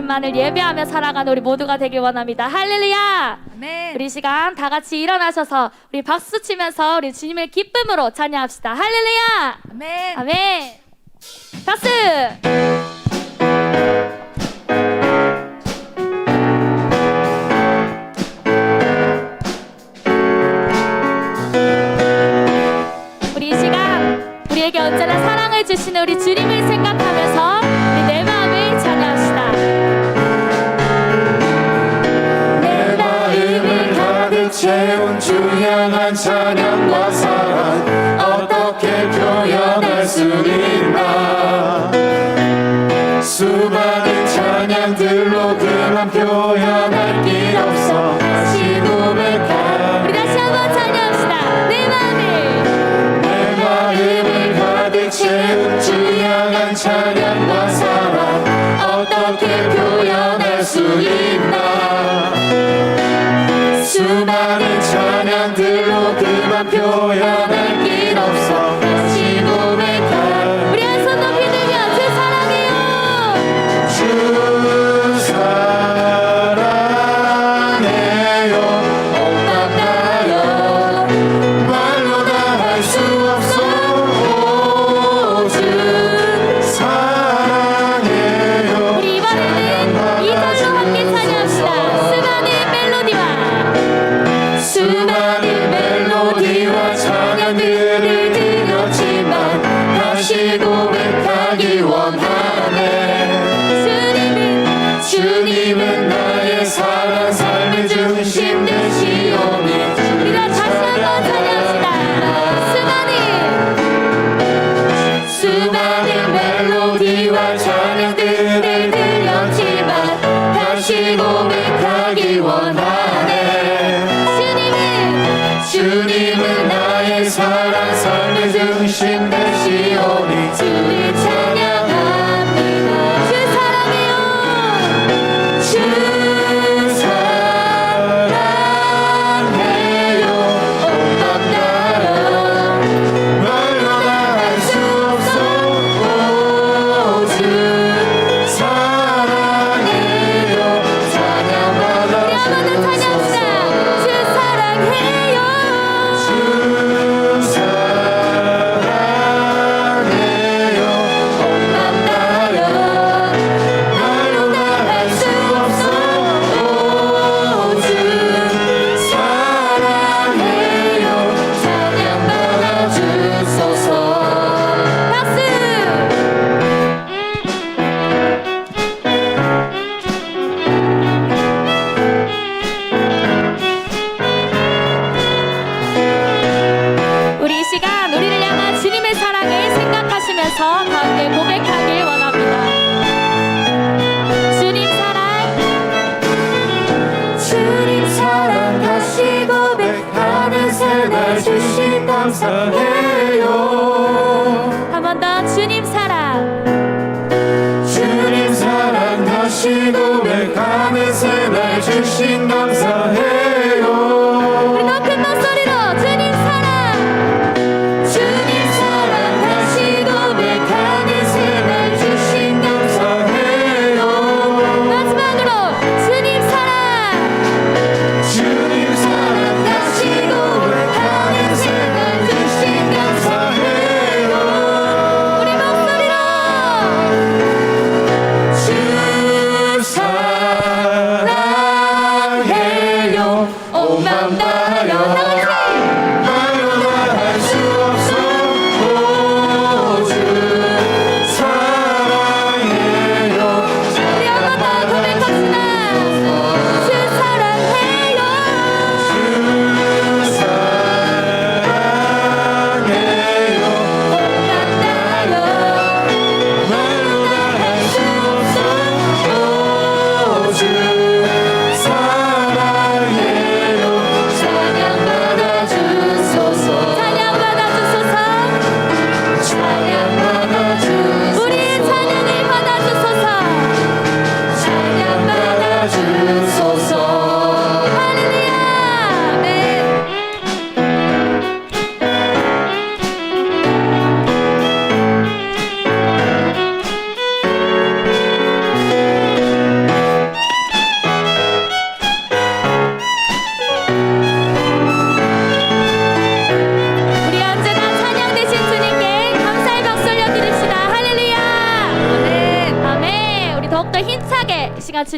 하나님만을 예배하며 살아가는 우리 모두가 되길 원합니다. 할렐루야. 아멘. 우리 시간 다 같이 일어나셔서 우리 박수 치면서 우리 주님의 기쁨으로 찬양합시다. 할렐루야. 아멘. 아멘. 박수. 우리 이 시간 우리에게 언제나 사랑을 주시는 우리 주님을 생각하면서 우리 내 마음을 찬양합시다. 내 마음을 가득 채운 주 향한 찬양과 사랑 어떻게 표현할 수 있나. 수많은 찬양들로 그만 표현할 길 없어. 다시 고백할 우리 다시 한번 찬양합시다. 내 마음을 가득 채운 주 향한 찬양과 사랑 어떻게 표현할 수 있나. 수많은 찬양들로 그만 표현할 길 없어. 다시 고백할 우리 한 손 높이 들며 주 사랑해요. 주 사랑해요. 고맙나요. 말로 다 할 수 없어. 주 사랑해요. 우리 이번에는 이 절로 함께 찬양합시다. 수많은 멜로디와 찬양들을 드렸지만 다시 고백하기 원하네. 주님은 나의 사랑 삶의 중심 되시오니. 우리가 다시 한번 찬양합시다. 수많은 멜로디와 찬양들을 드렸지만 다시 고백하기 원하네. 주님은 나의 사랑 삶의 중심 되시오니. 주를 찬양합니다. 주 사랑해요. 주 사랑해요. 고맙나요. 말로 다 할 수 없어. 주 사랑해요. 찬양받아 우리 한번 더 찬양합시다. 주 사랑해요. 주 사랑해요. 고맙나요. 말로 다 할 수 없어. 주 사랑해요. 찬양받아 주소서. 박수. 우리 이 시간 우리를 향한 주님의 사랑을 생각하시면서 가운데 고백하길 원합니다. 주님 사랑, 주님 사랑 다시 고백하는 새날 주신 감사해요. 한 번 더 주님 사랑. 주님 사랑 다시 고백하는 새날 주신 감사해요. 우리 높은 목소리로 주님 사랑. 주님 사랑 다시 고백하는 새날 주신 감사해요. 마지막으로 주님 사랑. 주님 사랑 다시 고백하는 새날 주신 감사해요. 우리 목소리로 주 사랑해요.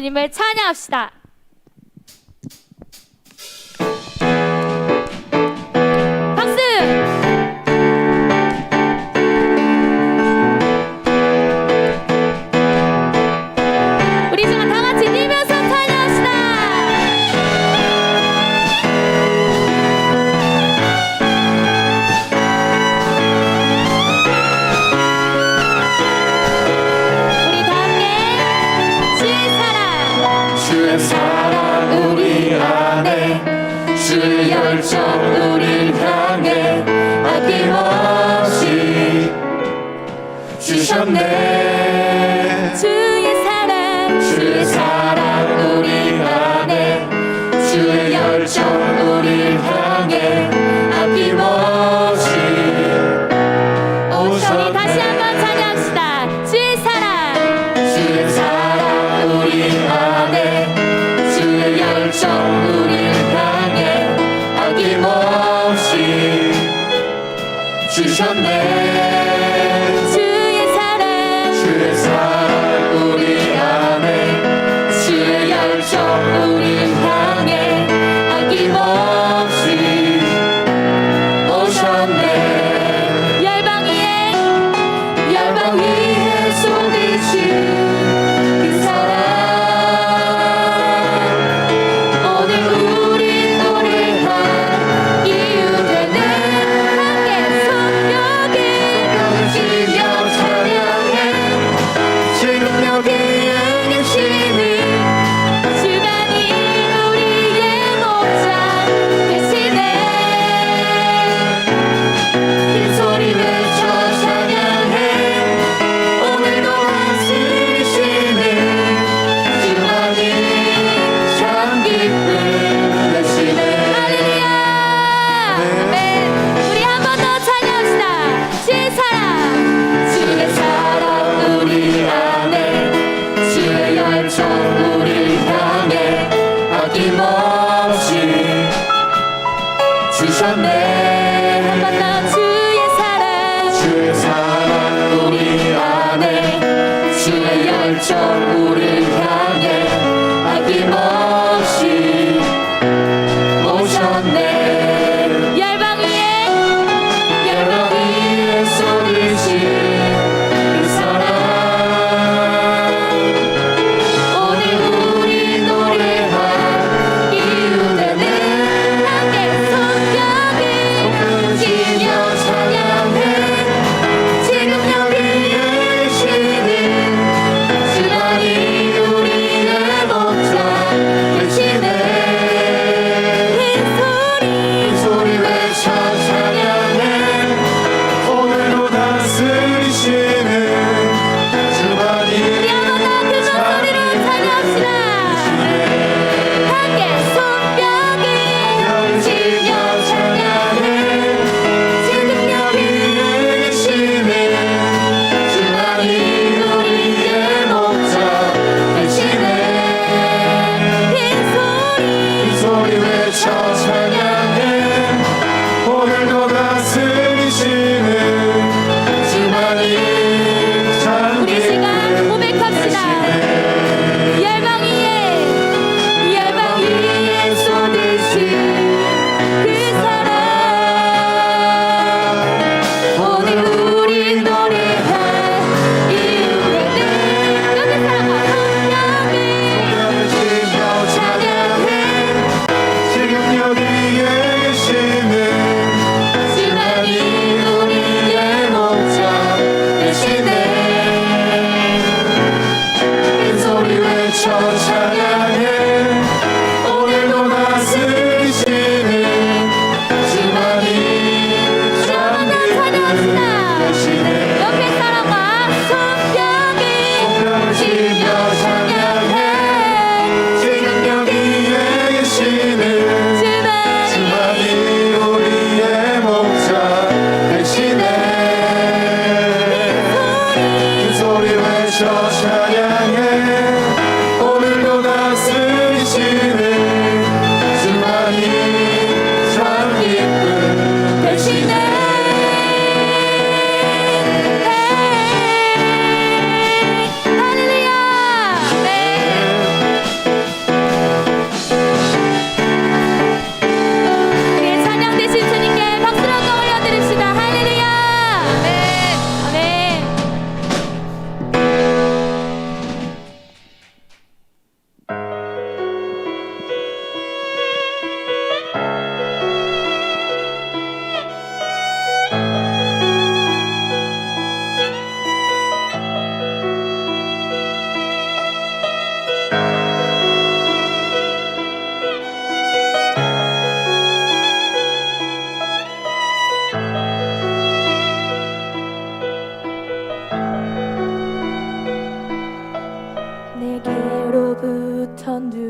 주님을 찬양합시다. 박수! 우리 지금 다 같이 뛰면서 찬양합시다. 우리 다 함께 주의 사랑 우리 안에 주의 열정 우릴 향해 아낌없이 주셨네. 주의 사랑 우리 안에 주의 열정 우릴 향해 아낌없이 우리 다시 한번 찬양합시다. 주의 사랑 우리 안에 주의 열정 우릴 향해 아낌없이 주셨네. 주의 사랑 우리 안에 주의 열정 우릴 향해 아낌없이 오셨네. 열방 위에 쏟으신 그 사랑 오늘 우리 노래한 이유 되네. 함께 손뼉을 지며 찬양해. 지금 여기에 계시니 주간이 우리의 목자 되시네. 큰 소리 외쳐 찬양해. 오늘도 다스리시는 주만이 참 기쁨 되시네. 할렐루야. 아멘. 우리 한 번 더 찬양합시다. 주의 사랑 우리 안에 주의 열정 우릴 향해 아낌없이 주셨네. 한 번 더 주의 사랑 우리 안에 주의 열정 우릴 향해 아낌없이 오셨네. 열방 위에 쏟으신 그 사랑 오늘 우리 노래한 이유 되네. 함께 손뼉을 지며 찬양해. 지금 여기에 계시는 주만이 우리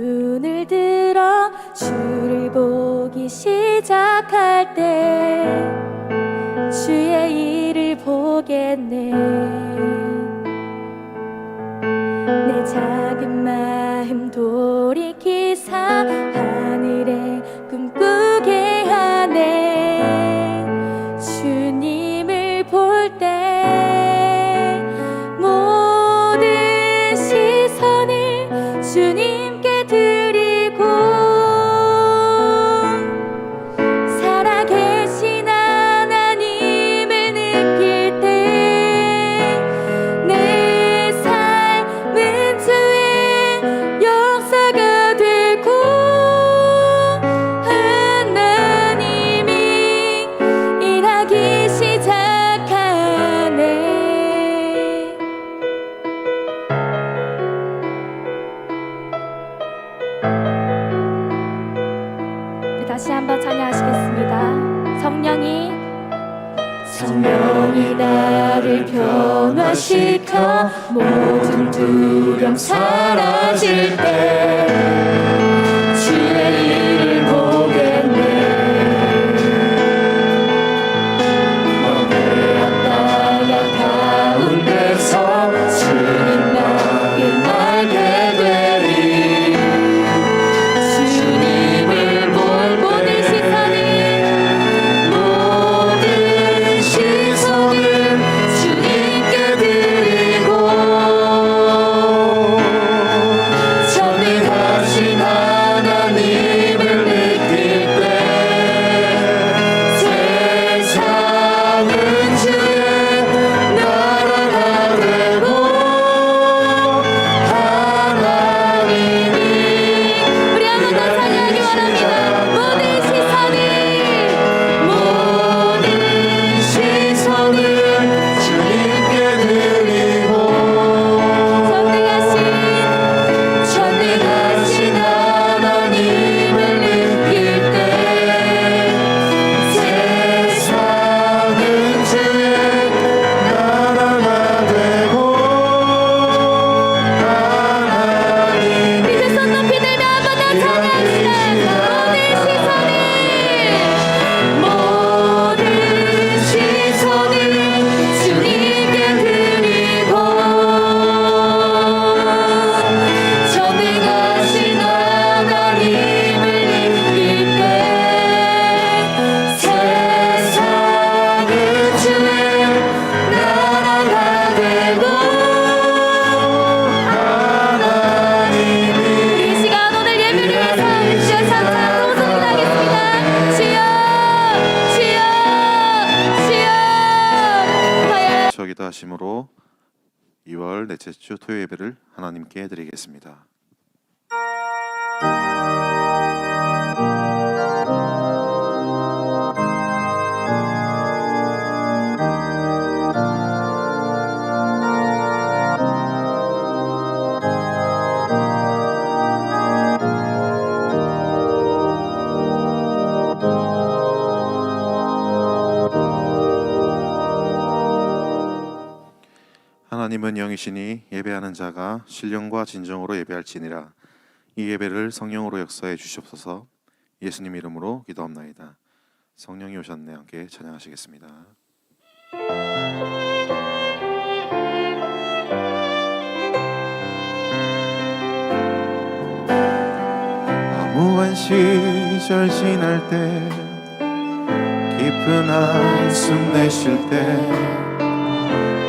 눈을 들어 주를 보기 시작할 때 주의 일을 보겠네. 내 작은 마음 돌이키사 하늘에 꿈꾸게 하네. 주님을 볼 때 모든 시선을 주님께 드리고 살아계신 하나님을 느낄 때 내 삶은 주의 역사가 되고 하나님이 일하기 시작하네. 다시 한번 찬양하시겠습니다. 성령이 나를 변화시켜 모든 두려움 사라질 때 주의 일을 보겠네. 멍해한 나라 가운데서 주님 나를 알게 되리. 주님을 볼 모든 시선을 주님께 드리고 전능하신 하나님을 느낄 때 세상은 주의 나라가 되고 하나님이 우리 한 번 더 찬양하기 바랍니다. 모든 시선을 주님께 드리고 전능하신 하나님을 느낄 때 세상은 주의 나라가 되고 하나님이 이제 손 높이 들며 한 번 더 찬양합시다. 모든 시선을 주님께 드리고 전능하신 하나님을 느낄 때 세상은 주의 나라가 되고 이 시간 오늘 예배를 위해서 주여 찬양 동성기하겠습니다. 주여 주여 주여 하여 저기다 하심으로 2월 넷째 주 토요 예배를 하나님께 드리겠습니다. 하나님은 영이시니 예배하는 자가 신령과 진정으로 예배할지니라. 이 예배를 성령으로 역사해 주시옵소서. 예수님 이름으로 기도합나이다. 성령이 오셨네. 함께 찬양하시겠습니다. 무한 시절 지날 때 깊은 한숨 내쉴 때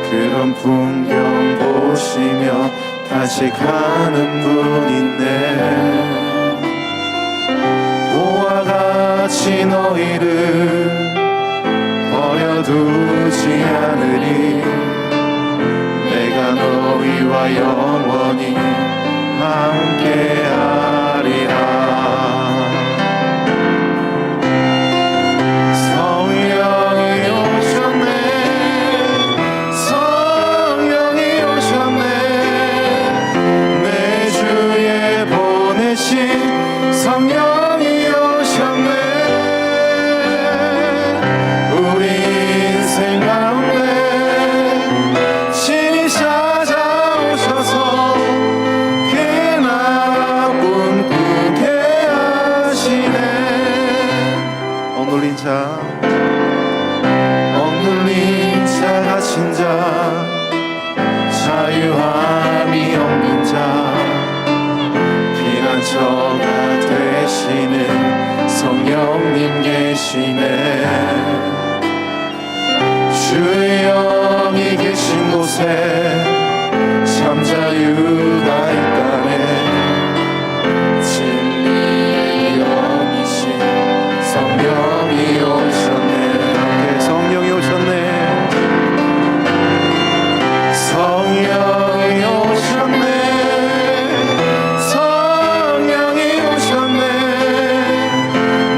그런 풍경 보시며 다시 가는 분 있네. 보와 같이 너희를 버려두지 않으리. 내가 너희와 영원히 함께하리라. 성령이 오셨네. 우리 인생 가운데 신이 찾아오셔서 그 나쁜 오시네. 주의 영이 계신 곳에 참 자유가 있다네. 진리의 영이신 성령이 오셨네. 함께 성령이 오셨네. 성령이 오셨네. 성령이 오셨네.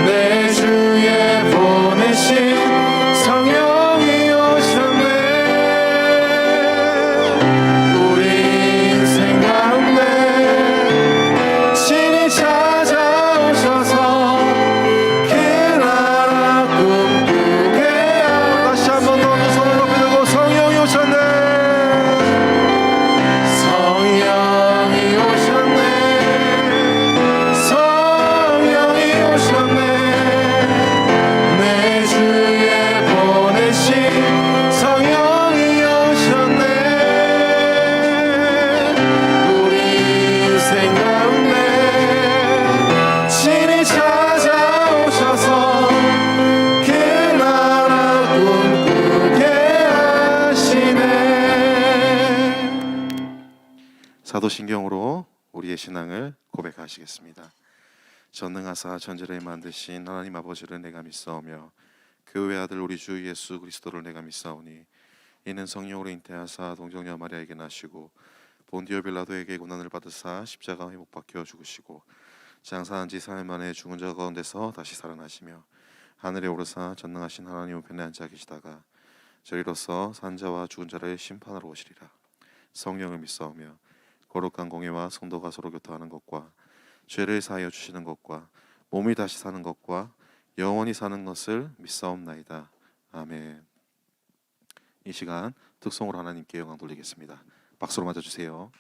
내 주에 보내신 성령이 오셨네. 우리 인생 가운데 친히 찾아오셔서 그 나라 꿈꾸게 하라. 다시 한 번 더 두 손을 높이 들고 성령이 오셨네. 성령이 오셨네. 성령이 오셨네. 내 주에 보내신 성령이 오셨네. 우리 인생 가운데 친히 찾아오셔서 그 나라 꿈꾸게 하시네. 사도신경으로 우리의 신앙을 고백하시겠습니다. 전능하사 천지를 만드신 하나님 아버지를 내가 믿사오며 그 외아들 우리 주 예수 그리스도를 내가 믿사오니 이는 성령으로 잉태하사 동정녀 마리아에게 나시고 본디오 빌라도에게 고난을 받으사 십자가에 못 박혀 죽으시고 장사한 지 사흘 만에 죽은 자 가운데서 다시 살아나시며 하늘에 오르사 전능하신 하나님 우편에 앉아 계시다가 저리로서 산 자와 죽은 자를 심판하러 오시리라. 성령을 믿사오며 거룩한 공예와 성도가 서로 교통하는 것과 죄를 사하여 주시는 것과 몸이 다시 사는 것과 영원히 사는 것을 믿사옵나이다. 아멘. 이 시간 특송으로 하나님께 영광 돌리겠습니다. 박수로 맞아주세요.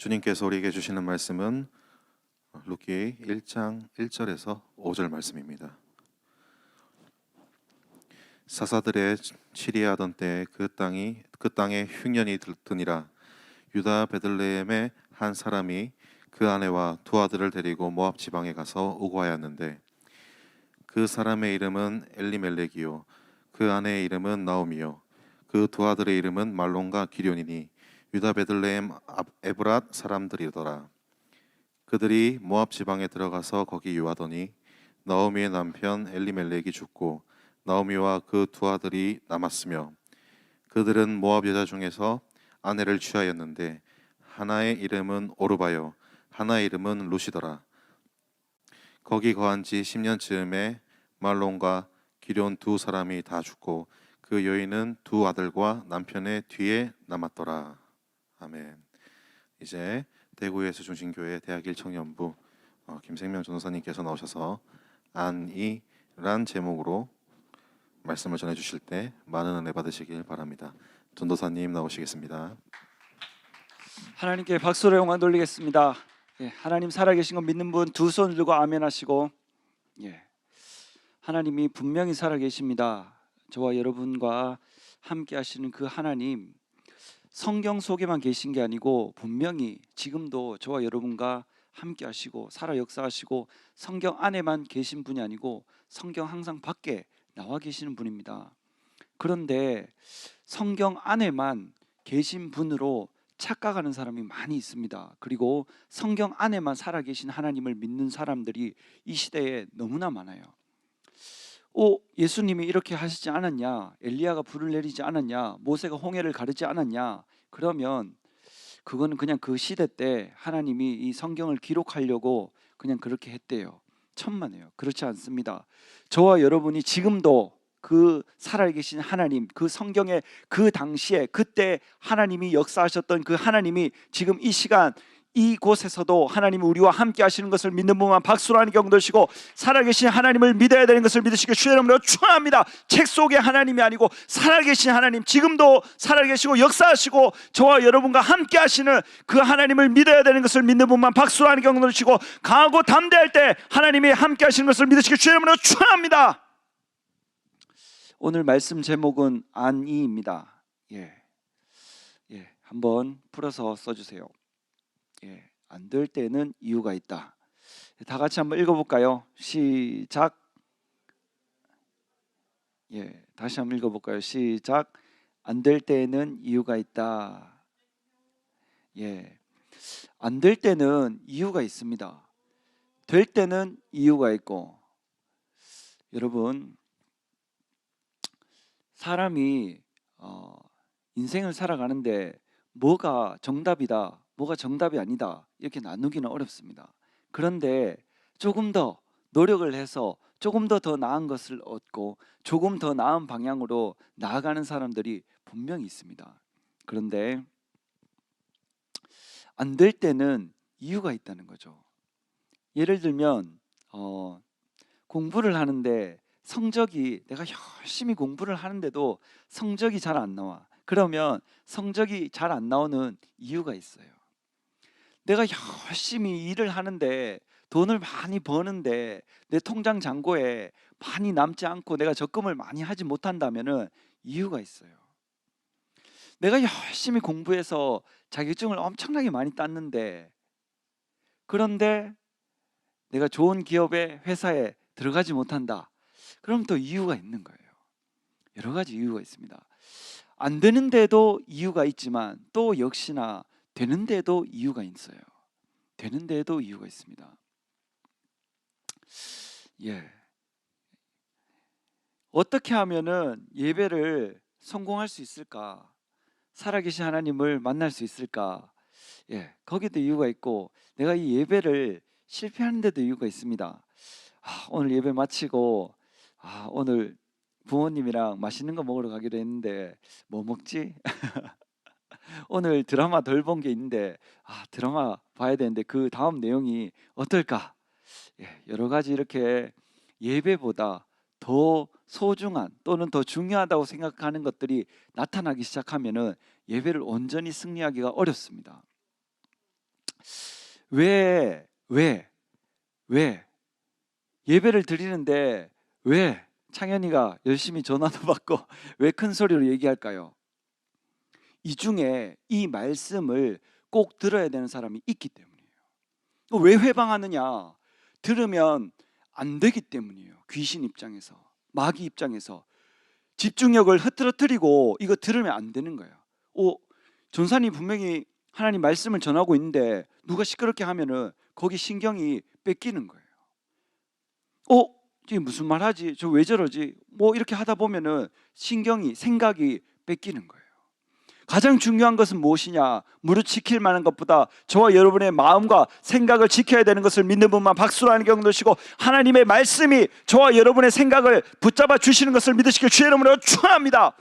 주님께서 우리에게 주시는 말씀은 루키 1장 1절에서 5절 말씀입니다. 사사들의 치리하던 때에 그 땅에 흉년이 드니라. 유다 베들레헴의 한 사람이 그 아내와 두 아들을 데리고 모압 지방에 가서 우거하였는데 그 사람의 이름은 엘리멜렉이요 그 아내의 이름은 나오미요 그 두 아들의 이름은 말론과 기럐이니 유다 베들레헴 에브랏 사람들이더라. 그들이 모압 지방에 들어가서 거기 유하더니 나오미의 남편 엘리멜렉이 죽고 나오미와 그 두 아들이 남았으며 그들은 모압 여자 중에서 아내를 취하였는데 하나의 이름은 오르바요 하나의 이름은 루시더라. 거기 거한 지 10년쯤에 말론과 기럐 두 사람이 다 죽고 그 여인은 두 아들과 남편의 뒤에 남았더라. 아멘. 이제 대구 예수중심교회 대학 1청년부 김생명 전도사님께서 나오셔서 안이란 제목으로 말씀을 전해주실 때 많은 은혜 받으시길 바랍니다. 전도사님 나오시겠습니다. 하나님께 박수로 영광 돌리겠습니다. 하나님 살아계신 거 믿는 분 두 손 들고 아멘 하시고, 하나님이 분명히 살아계십니다. 저와 여러분과 함께 하시는 그 하나님, 성경 속에만 계신 게 아니고 분명히 지금도 저와 여러분과 함께 하시고 살아 역사하시고 성경 안에만 계신 분이 아니고 성경 항상 밖에 나와 계시는 분입니다. 그런데 성경 안에만 계신 분으로 착각하는 사람이 많이 있습니다. 그리고 성경 안에만 살아계신 하나님을 믿는 사람들이 이 시대에 너무나 많아요. 예수님이 이렇게 하시지 않았냐? 엘리야가 불을 내리지 않았냐? 모세가 홍해를 가르지 않았냐? 그러면 그거는 그냥 그 시대 때 하나님이 이 성경을 기록하려고 그냥 그렇게 했대요. 천만에요. 그렇지 않습니다. 저와 여러분이 지금도 그 살아계신 하나님, 그 성경의 그 당시에 그때 하나님이 역사하셨던 그 하나님이 지금 이 시간 이곳에서도 하나님이 우리와 함께 하시는 것을 믿는 분만 박수로 하는 경도 드시고, 살아계신 하나님을 믿어야 되는 것을 믿으시길 주의 이름으로 축원합니다. 책 속의 하나님이 아니고 살아계신 하나님, 지금도 살아계시고 역사하시고 저와 여러분과 함께 하시는 그 하나님을 믿어야 되는 것을 믿는 분만 박수로 하는 경도 드시고, 강하고 담대할 때 하나님이 함께 하시는 것을 믿으시길 주의 이름으로 축원합니다. 오늘 말씀 제목은 안이입니다. 한번 풀어서 써주세요. 안 될 때는 이유가 있다. 다 같이 한번 읽어볼까요? 시작. 다시 한번 읽어볼까요? 시작. 안 될 때는 이유가 있다. 안 될 때는 이유가 있습니다. 될 때는 이유가 있고, 여러분, 사람이 인생을 살아가는데 뭐가 정답이다, 뭐가 정답이 아니다 이렇게 나누기는 어렵습니다. 그런데 조금 더 노력을 해서 조금 더 나은 것을 얻고 조금 더 나은 방향으로 나아가는 사람들이 분명히 있습니다. 그런데 안 될 때는 이유가 있다는 거죠. 예를 들면 공부를 하는데 성적이, 내가 열심히 공부를 하는데도 성적이 잘 안 나와. 그러면 성적이 잘 안 나오는 이유가 있어요. 내가 열심히 일을 하는데 돈을 많이 버는데 내 통장 잔고에 많이 남지 않고 내가 적금을 많이 하지 못한다면 이유가 있어요. 내가 열심히 공부해서 자격증을 엄청나게 많이 땄는데, 그런데 내가 좋은 기업의 회사에 들어가지 못한다. 그럼 또 이유가 있는 거예요. 여러 가지 이유가 있습니다. 안 되는데도 이유가 있지만 또 역시나 되는데도 이유가 있어요. 되는데도 이유가 있습니다. 어떻게 하면은 예배를 성공할 수 있을까? 살아계신 하나님을 만날 수 있을까? 거기도 이유가 있고, 내가 이 예배를 실패하는 데도 이유가 있습니다. 오늘 예배 마치고 오늘 부모님이랑 맛있는 거 먹으러 가기로 했는데 뭐 먹지? 오늘 드라마 덜 본 게 있는데 드라마 봐야 되는데 그 다음 내용이 어떨까? 여러 가지 이렇게 예배보다 더 소중한 또는 더 중요하다고 생각하는 것들이 나타나기 시작하면은 예배를 온전히 승리하기가 어렵습니다. 왜 예배를 드리는데 왜 창현이가 열심히 전화도 받고 왜 큰 소리로 얘기할까요? 이 중에 이 말씀을 꼭 들어야 되는 사람이 있기 때문이에요. 왜 회방하느냐? 들으면 안 되기 때문이에요. 귀신 입장에서, 마귀 입장에서 집중력을 흐트러뜨리고 이거 들으면 안 되는 거예요. 전사님 분명히 하나님 말씀을 전하고 있는데 누가 시끄럽게 하면은 거기 신경이 뺏기는 거예요. 지금 무슨 말 하지? 저 왜 저러지? 뭐 이렇게 하다 보면은 생각이 뺏기는 거예요. 가장 중요한 것은 무엇이냐? 무릇 지킬 만한 것보다 저와 여러분의 마음과 생각을 지켜야 되는 것을 믿는 분만 박수로 하는 경우 넣으시고, 하나님의 말씀이 저와 여러분의 생각을 붙잡아 주시는 것을 믿으시길 주의 이름으로 축원합니다.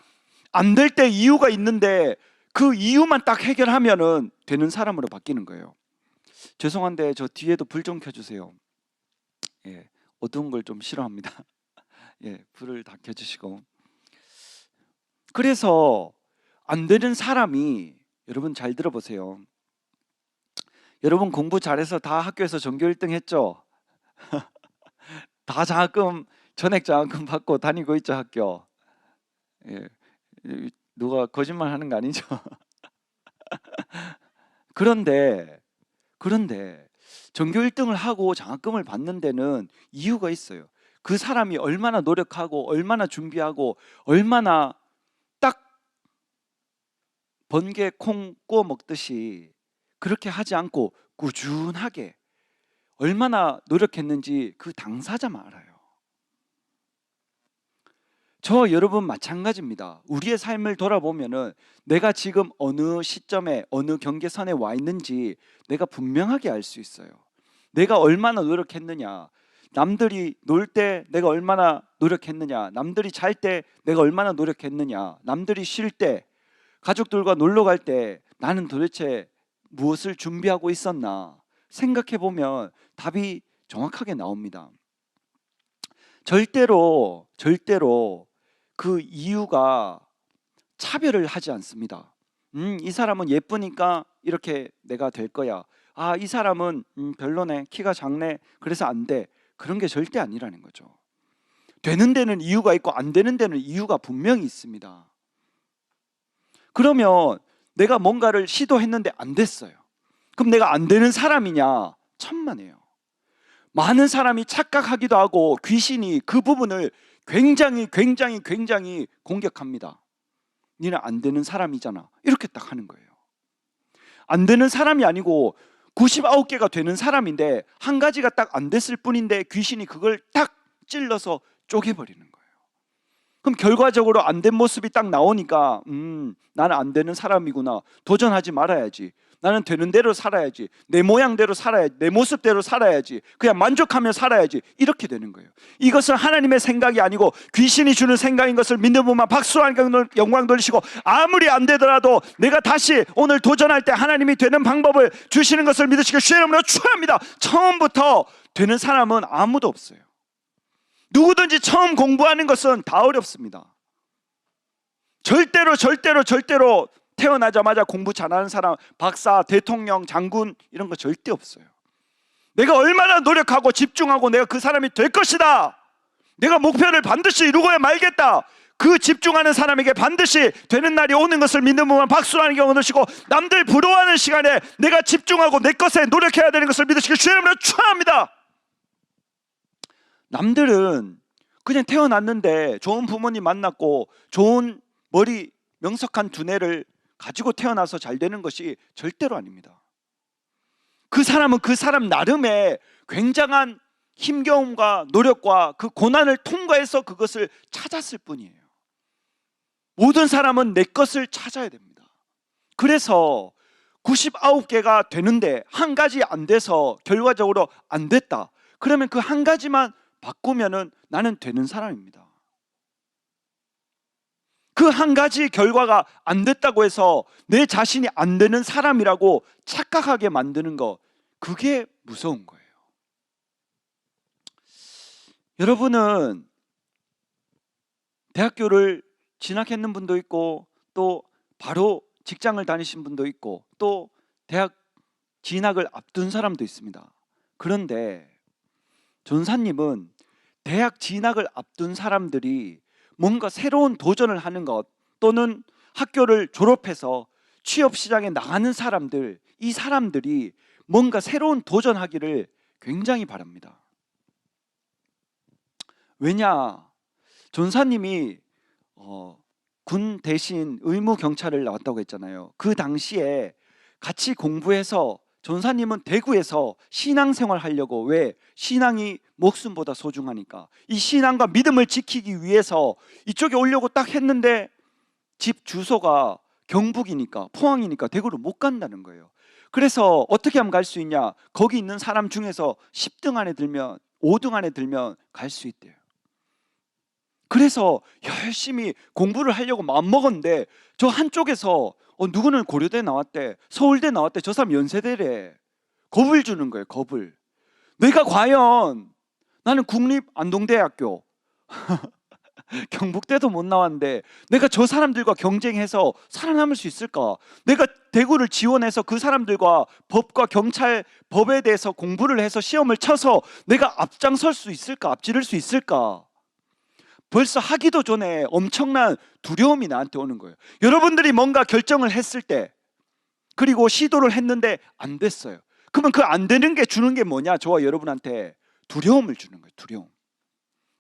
안 될 때 이유가 있는데 그 이유만 딱 해결하면은 되는 사람으로 바뀌는 거예요. 죄송한데 저 뒤에도 불 좀 켜주세요. 예, 어두운 걸 좀 싫어합니다. 예, 불을 다 켜주시고. 그래서 안 되는 사람이, 여러분 잘 들어보세요. 여러분 공부 잘해서 다 학교에서 전교 1등 했죠? 다 전액 장학금 받고 다니고 있죠, 학교. 예, 누가 거짓말 하는 거 아니죠? 그런데 전교 1등을 하고 장학금을 받는 데는 이유가 있어요. 그 사람이 얼마나 노력하고 얼마나 준비하고 얼마나 딱 번개 콩 구워 먹듯이 그렇게 하지 않고 꾸준하게 얼마나 노력했는지 그 당사자만 알아요. 저 여러분 마찬가지입니다. 우리의 삶을 돌아보면은 내가 지금 어느 시점에 어느 경계선에 와 있는지 내가 분명하게 알 수 있어요. 내가 얼마나 노력했느냐, 남들이 놀 때 내가 얼마나 노력했느냐, 남들이 잘 때 내가 얼마나 노력했느냐, 남들이 쉴 때, 가족들과 놀러 갈 때 나는 도대체 무엇을 준비하고 있었나 생각해 보면 답이 정확하게 나옵니다. 절대로 그 이유가 차별을 하지 않습니다. 이 사람은 예쁘니까 이렇게 내가 될 거야. 이 사람은 별로네, 키가 작네, 그래서 안 돼. 그런 게 절대 아니라는 거죠. 되는 데는 이유가 있고 안 되는 데는 이유가 분명히 있습니다. 그러면 내가 뭔가를 시도했는데 안 됐어요. 그럼 내가 안 되는 사람이냐? 천만에요. 많은 사람이 착각하기도 하고 귀신이 그 부분을 굉장히 공격합니다. 니는 안 되는 사람이잖아, 이렇게 딱 하는 거예요. 안 되는 사람이 아니고 99개가 되는 사람인데 한 가지가 딱 안 됐을 뿐인데 귀신이 그걸 딱 찔러서 쪼개버리는 거예요. 그럼 결과적으로 안 된 모습이 딱 나오니까 나는 안 되는 사람이구나, 도전하지 말아야지, 나는 되는 대로 살아야지, 내 모양대로 살아야지, 내 모습대로 살아야지, 그냥 만족하며 살아야지, 이렇게 되는 거예요. 이것은 하나님의 생각이 아니고 귀신이 주는 생각인 것을 믿는 분만 박수로 영광 돌리시고, 아무리 안 되더라도 내가 다시 오늘 도전할 때 하나님이 되는 방법을 주시는 것을 믿으시고 주의 이름으로 축원합니다. 처음부터 되는 사람은 아무도 없어요. 누구든지 처음 공부하는 것은 다 어렵습니다. 절대로 태어나자마자 공부 잘하는 사람, 박사, 대통령, 장군 이런 거 절대 없어요. 내가 얼마나 노력하고 집중하고 내가 그 사람이 될 것이다, 내가 목표를 반드시 이루고야 말겠다, 그 집중하는 사람에게 반드시 되는 날이 오는 것을 믿는 분만 박수로 하는 경우 넣으시고, 남들 부러워하는 시간에 내가 집중하고 내 것에 노력해야 되는 것을 믿으시고 주의 이름으로 축원합니다. 남들은 그냥 태어났는데 좋은 부모님 만났고 좋은 머리 명석한 두뇌를 가지고 태어나서 잘 되는 것이 절대로 아닙니다. 그 사람은 그 사람 나름의 굉장한 힘겨움과 노력과 그 고난을 통과해서 그것을 찾았을 뿐이에요. 모든 사람은 내 것을 찾아야 됩니다. 그래서 99개가 되는데 한 가지 안 돼서 결과적으로 안 됐다, 그러면 그 한 가지만 바꾸면은 나는 되는 사람입니다. 그 한 가지 결과가 안 됐다고 해서 내 자신이 안 되는 사람이라고 착각하게 만드는 거, 그게 무서운 거예요. 여러분은 대학교를 진학했는 분도 있고 또 바로 직장을 다니신 분도 있고 또 대학 진학을 앞둔 사람도 있습니다. 그런데 전사님은 대학 진학을 앞둔 사람들이 뭔가 새로운 도전을 하는 것, 또는 학교를 졸업해서 취업 시장에 나가는 사람들, 이 사람들이 뭔가 새로운 도전하기를 굉장히 바랍니다. 왜냐, 전사님이 군 대신 의무 경찰을 나왔다고 했잖아요. 그 당시에 같이 공부해서 전사님은 대구에서 신앙생활 하려고, 왜? 신앙이 목숨보다 소중하니까. 이 신앙과 믿음을 지키기 위해서 이쪽에 오려고 딱 했는데 집 주소가 경북이니까, 포항이니까 대구로 못 간다는 거예요. 그래서 어떻게 하면 갈 수 있냐? 거기 있는 사람 중에서 10등 안에 들면, 5등 안에 들면 갈 수 있대요. 그래서 열심히 공부를 하려고 마음먹었는데 저 한쪽에서 누구는 고려대 나왔대, 서울대 나왔대, 저 사람 연세대래. 겁을 주는 거예요. 겁을. 내가 과연, 나는 국립안동대학교 경북대도 못 나왔는데 내가 저 사람들과 경쟁해서 살아남을 수 있을까? 내가 대구를 지원해서 그 사람들과 법과 경찰, 법에 대해서 공부를 해서 시험을 쳐서 내가 앞장설 수 있을까? 앞지를 수 있을까? 벌써 하기도 전에 엄청난 두려움이 나한테 오는 거예요. 여러분들이 뭔가 결정을 했을 때, 그리고 시도를 했는데 안 됐어요. 그러면 그 안 되는 게 주는 게 뭐냐? 저와 여러분한테 두려움을 주는 거예요. 두려움.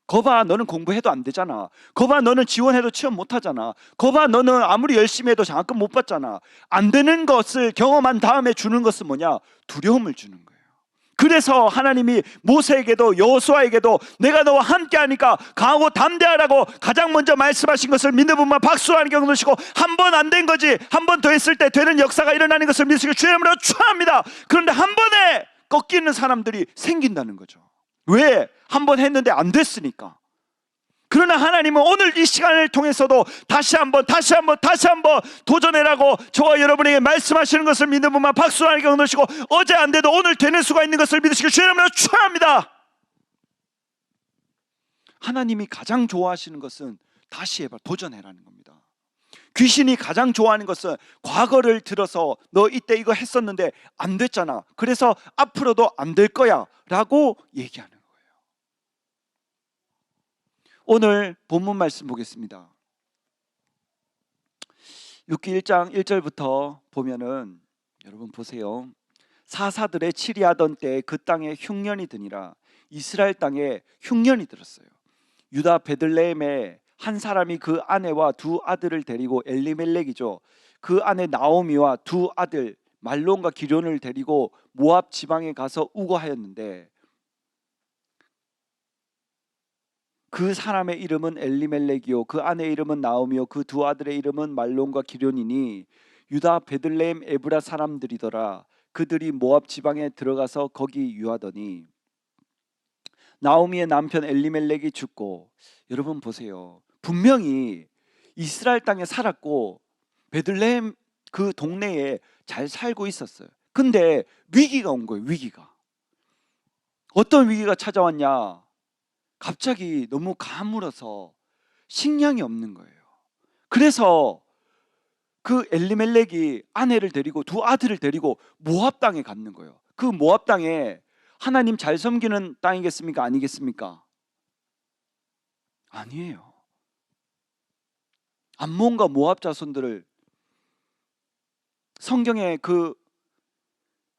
거봐, 너는 공부해도 안 되잖아. 거봐, 너는 지원해도 취업 못 하잖아. 거봐, 너는 아무리 열심히 해도 장학금 못 받잖아. 안 되는 것을 경험한 다음에 주는 것은 뭐냐? 두려움을 주는 거예요. 그래서 하나님이 모세에게도 여호수아에게도 내가 너와 함께 하니까 강하고 담대하라고 가장 먼저 말씀하신 것을 믿는 분만 박수로 하는 경우 넣으시고, 한 번 안 된 거지 한 번 더 했을 때 되는 역사가 일어나는 것을 믿으시고 주의 이름으로 축원합니다. 그런데 한 번에 꺾이는 사람들이 생긴다는 거죠. 왜? 한 번 했는데 안 됐으니까. 그러나 하나님은 오늘 이 시간을 통해서도 다시 한번 도전해라고 저와 여러분에게 말씀하시는 것을 믿는 분만 박수로 하는 경우 넣으시고, 어제 안 돼도 오늘 되는 수가 있는 것을 믿으시고 주의 이름으로 축원합니다. 하나님이 가장 좋아하시는 것은 다시 해봐, 도전해라는 겁니다. 귀신이 가장 좋아하는 것은 과거를 들어서 너 이때 이거 했었는데 안 됐잖아, 그래서 앞으로도 안 될 거야 라고 얘기하는 거예요. 오늘 본문 말씀 보겠습니다. 룻기 1장 1절부터 보면은, 여러분 보세요. 사사들의 치리하던 때에 그 땅에 흉년이 드니라. 이스라엘 땅에 흉년이 들었어요. 유다 베들레헴에 한 사람이 그 아내와 두 아들을 데리고, 엘리멜렉이죠, 그 아내 나오미와 두 아들 말론과 기련을 데리고 모압 지방에 가서 우거하였는데, 그 사람의 이름은 엘리멜렉이요 그 아내의 이름은 나오미요 그 두 아들의 이름은 말론과 기련이니 유다 베들레헴 에브라 사람들이더라. 그들이 모압 지방에 들어가서 거기 유하더니 나오미의 남편 엘리멜렉이 죽고, 여러분 보세요. 분명히 이스라엘 땅에 살았고 베들레헴 그 동네에 잘 살고 있었어요. 근데 위기가 온 거예요. 위기가. 어떤 위기가 찾아왔냐? 갑자기 너무 가물어서 식량이 없는 거예요. 그래서 그 엘리멜렉이 아내를 데리고 두 아들을 데리고 모압 땅에 갔는 거예요. 그 모압 땅에 하나님 잘 섬기는 땅이겠습니까? 아니겠습니까? 아니에요. 암몬과 모압 자손들을 성경에 그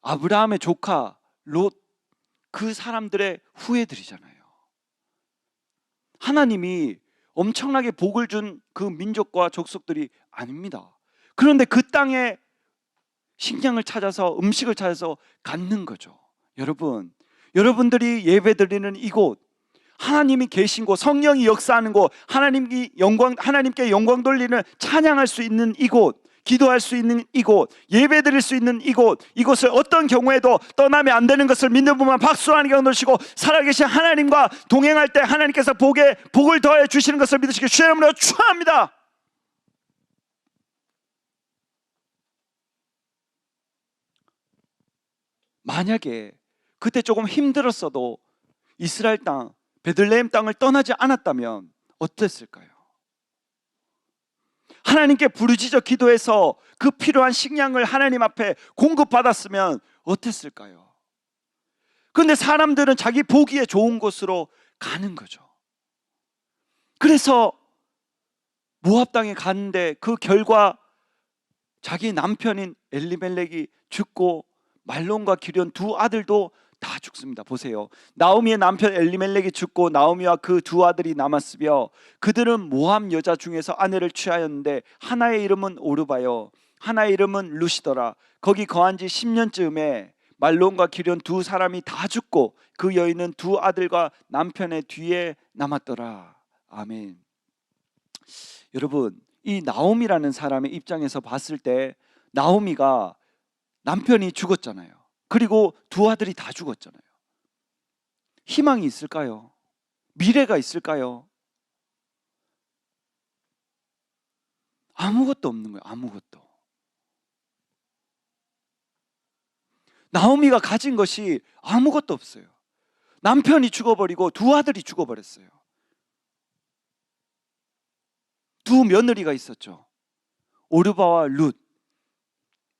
아브라함의 조카 롯, 그 사람들의 후예들이잖아요. 하나님이 엄청나게 복을 준 그 민족과 족속들이 아닙니다. 그런데 그 땅에 식량을 찾아서, 음식을 찾아서 갖는 거죠. 여러분들이 예배드리는 이곳, 하나님이 계신 곳, 성령이 역사하는 곳, 하나님께 영광 돌리는, 찬양할 수 있는 이곳, 기도할 수 있는 이곳, 예배드릴 수 있는 이곳, 이곳을 어떤 경우에도 떠나면 안 되는 것을 믿는 분만 박수하는 경우 넣으시고, 살아계신 하나님과 동행할 때 하나님께서 복을 더해 주시는 것을 믿으시고 주의 이름으로 축원합니다. 만약에 그때 조금 힘들었어도 이스라엘 땅, 베들레헴 땅을 떠나지 않았다면 어땠을까요? 하나님께 부르짖어 기도해서 그 필요한 식량을 하나님 앞에 공급받았으면 어땠을까요? 그런데 사람들은 자기 보기에 좋은 곳으로 가는 거죠. 그래서 모압 땅에 갔는데 그 결과 자기 남편인 엘리멜렉이 죽고 말론과 기럨 두 아들도 다 죽습니다. 보세요. 나오미의 남편 엘리멜렉이 죽고 나오미와 그 두 아들이 남았으며 그들은 모압 여자 중에서 아내를 취하였는데 하나의 이름은 오르바요 하나의 이름은 루시더라. 거기 거한 지 10년쯤에 말론과 기럨 두 사람이 다 죽고 그 여인은 두 아들과 남편의 뒤에 남았더라. 아멘. 여러분, 이 나오미라는 사람의 입장에서 봤을 때 나오미가 남편이 죽었잖아요. 그리고 두 아들이 다 죽었잖아요. 희망이 있을까요? 미래가 있을까요? 아무것도 없는 거예요. 아무것도. 나오미가 가진 것이 아무것도 없어요. 남편이 죽어버리고 두 아들이 죽어버렸어요. 두 며느리가 있었죠. 오르바와 룻.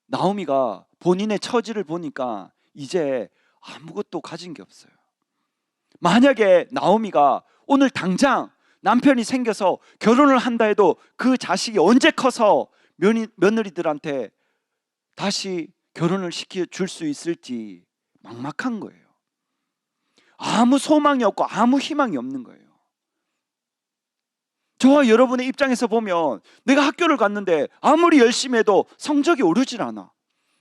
나오미가 본인의 처지를 보니까 이제 아무것도 가진 게 없어요. 만약에 나오미가 오늘 당장 남편이 생겨서 결혼을 한다 해도 그 자식이 언제 커서 며느리들한테 다시 결혼을 시켜줄 수 있을지 막막한 거예요. 아무 소망이 없고 아무 희망이 없는 거예요. 저와 여러분의 입장에서 보면 내가 학교를 갔는데 아무리 열심히 해도 성적이 오르질 않아.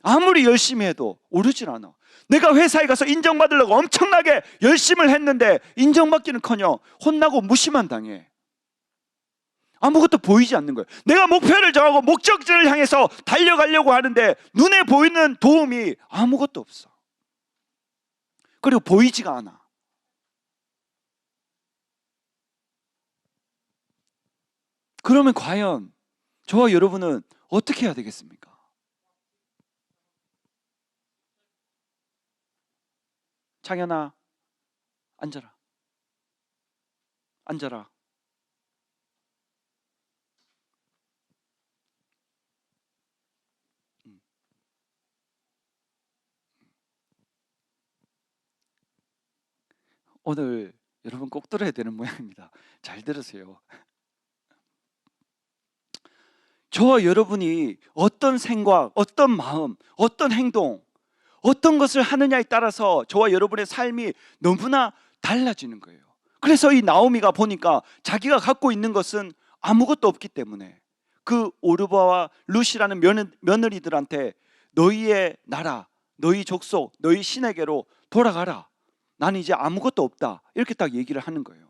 아무리 열심히 해도 오르질 않아. 내가 회사에 가서 인정받으려고 엄청나게 열심을 했는데 인정받기는커녕 혼나고 무시만 당해. 아무것도 보이지 않는 거예요. 내가 목표를 정하고 목적지를 향해서 달려가려고 하는데 눈에 보이는 도움이 아무것도 없어. 그리고 보이지가 않아. 그러면 과연 저와 여러분은 어떻게 해야 되겠습니까? 창현아, 앉아라. 앉아라. 오늘 여러분 꼭 들어야 되는 모양입니다. 잘 들으세요. 저와 여러분이 어떤 생각, 어떤 마음, 어떤 행동, 어떤 것을 하느냐에 따라서 저와 여러분의 삶이 너무나 달라지는 거예요. 그래서 이 나오미가 보니까 자기가 갖고 있는 것은 아무것도 없기 때문에 그 오르바와 룻이라는 며느리들한테 너희의 나라, 너희 족속, 너희 신에게로 돌아가라. 나는 이제 아무것도 없다. 이렇게 딱 얘기를 하는 거예요.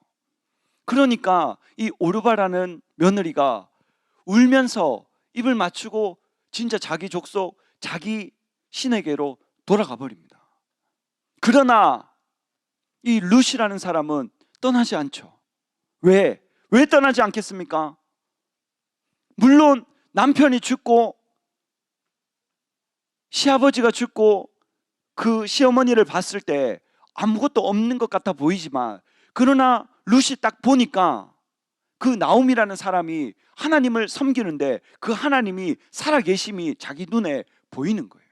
그러니까 이 오르바라는 며느리가 울면서 입을 맞추고 진짜 자기 족속, 자기 신에게로 돌아가 버립니다. 그러나 이 룻이라는 사람은 떠나지 않죠. 왜 떠나지 않겠습니까? 물론 남편이 죽고 시아버지가 죽고 그 시어머니를 봤을 때 아무것도 없는 것 같아 보이지만, 그러나 룻이 딱 보니까 그 나오미라는 사람이 하나님을 섬기는데 그 하나님이 살아계심이 자기 눈에 보이는 거예요.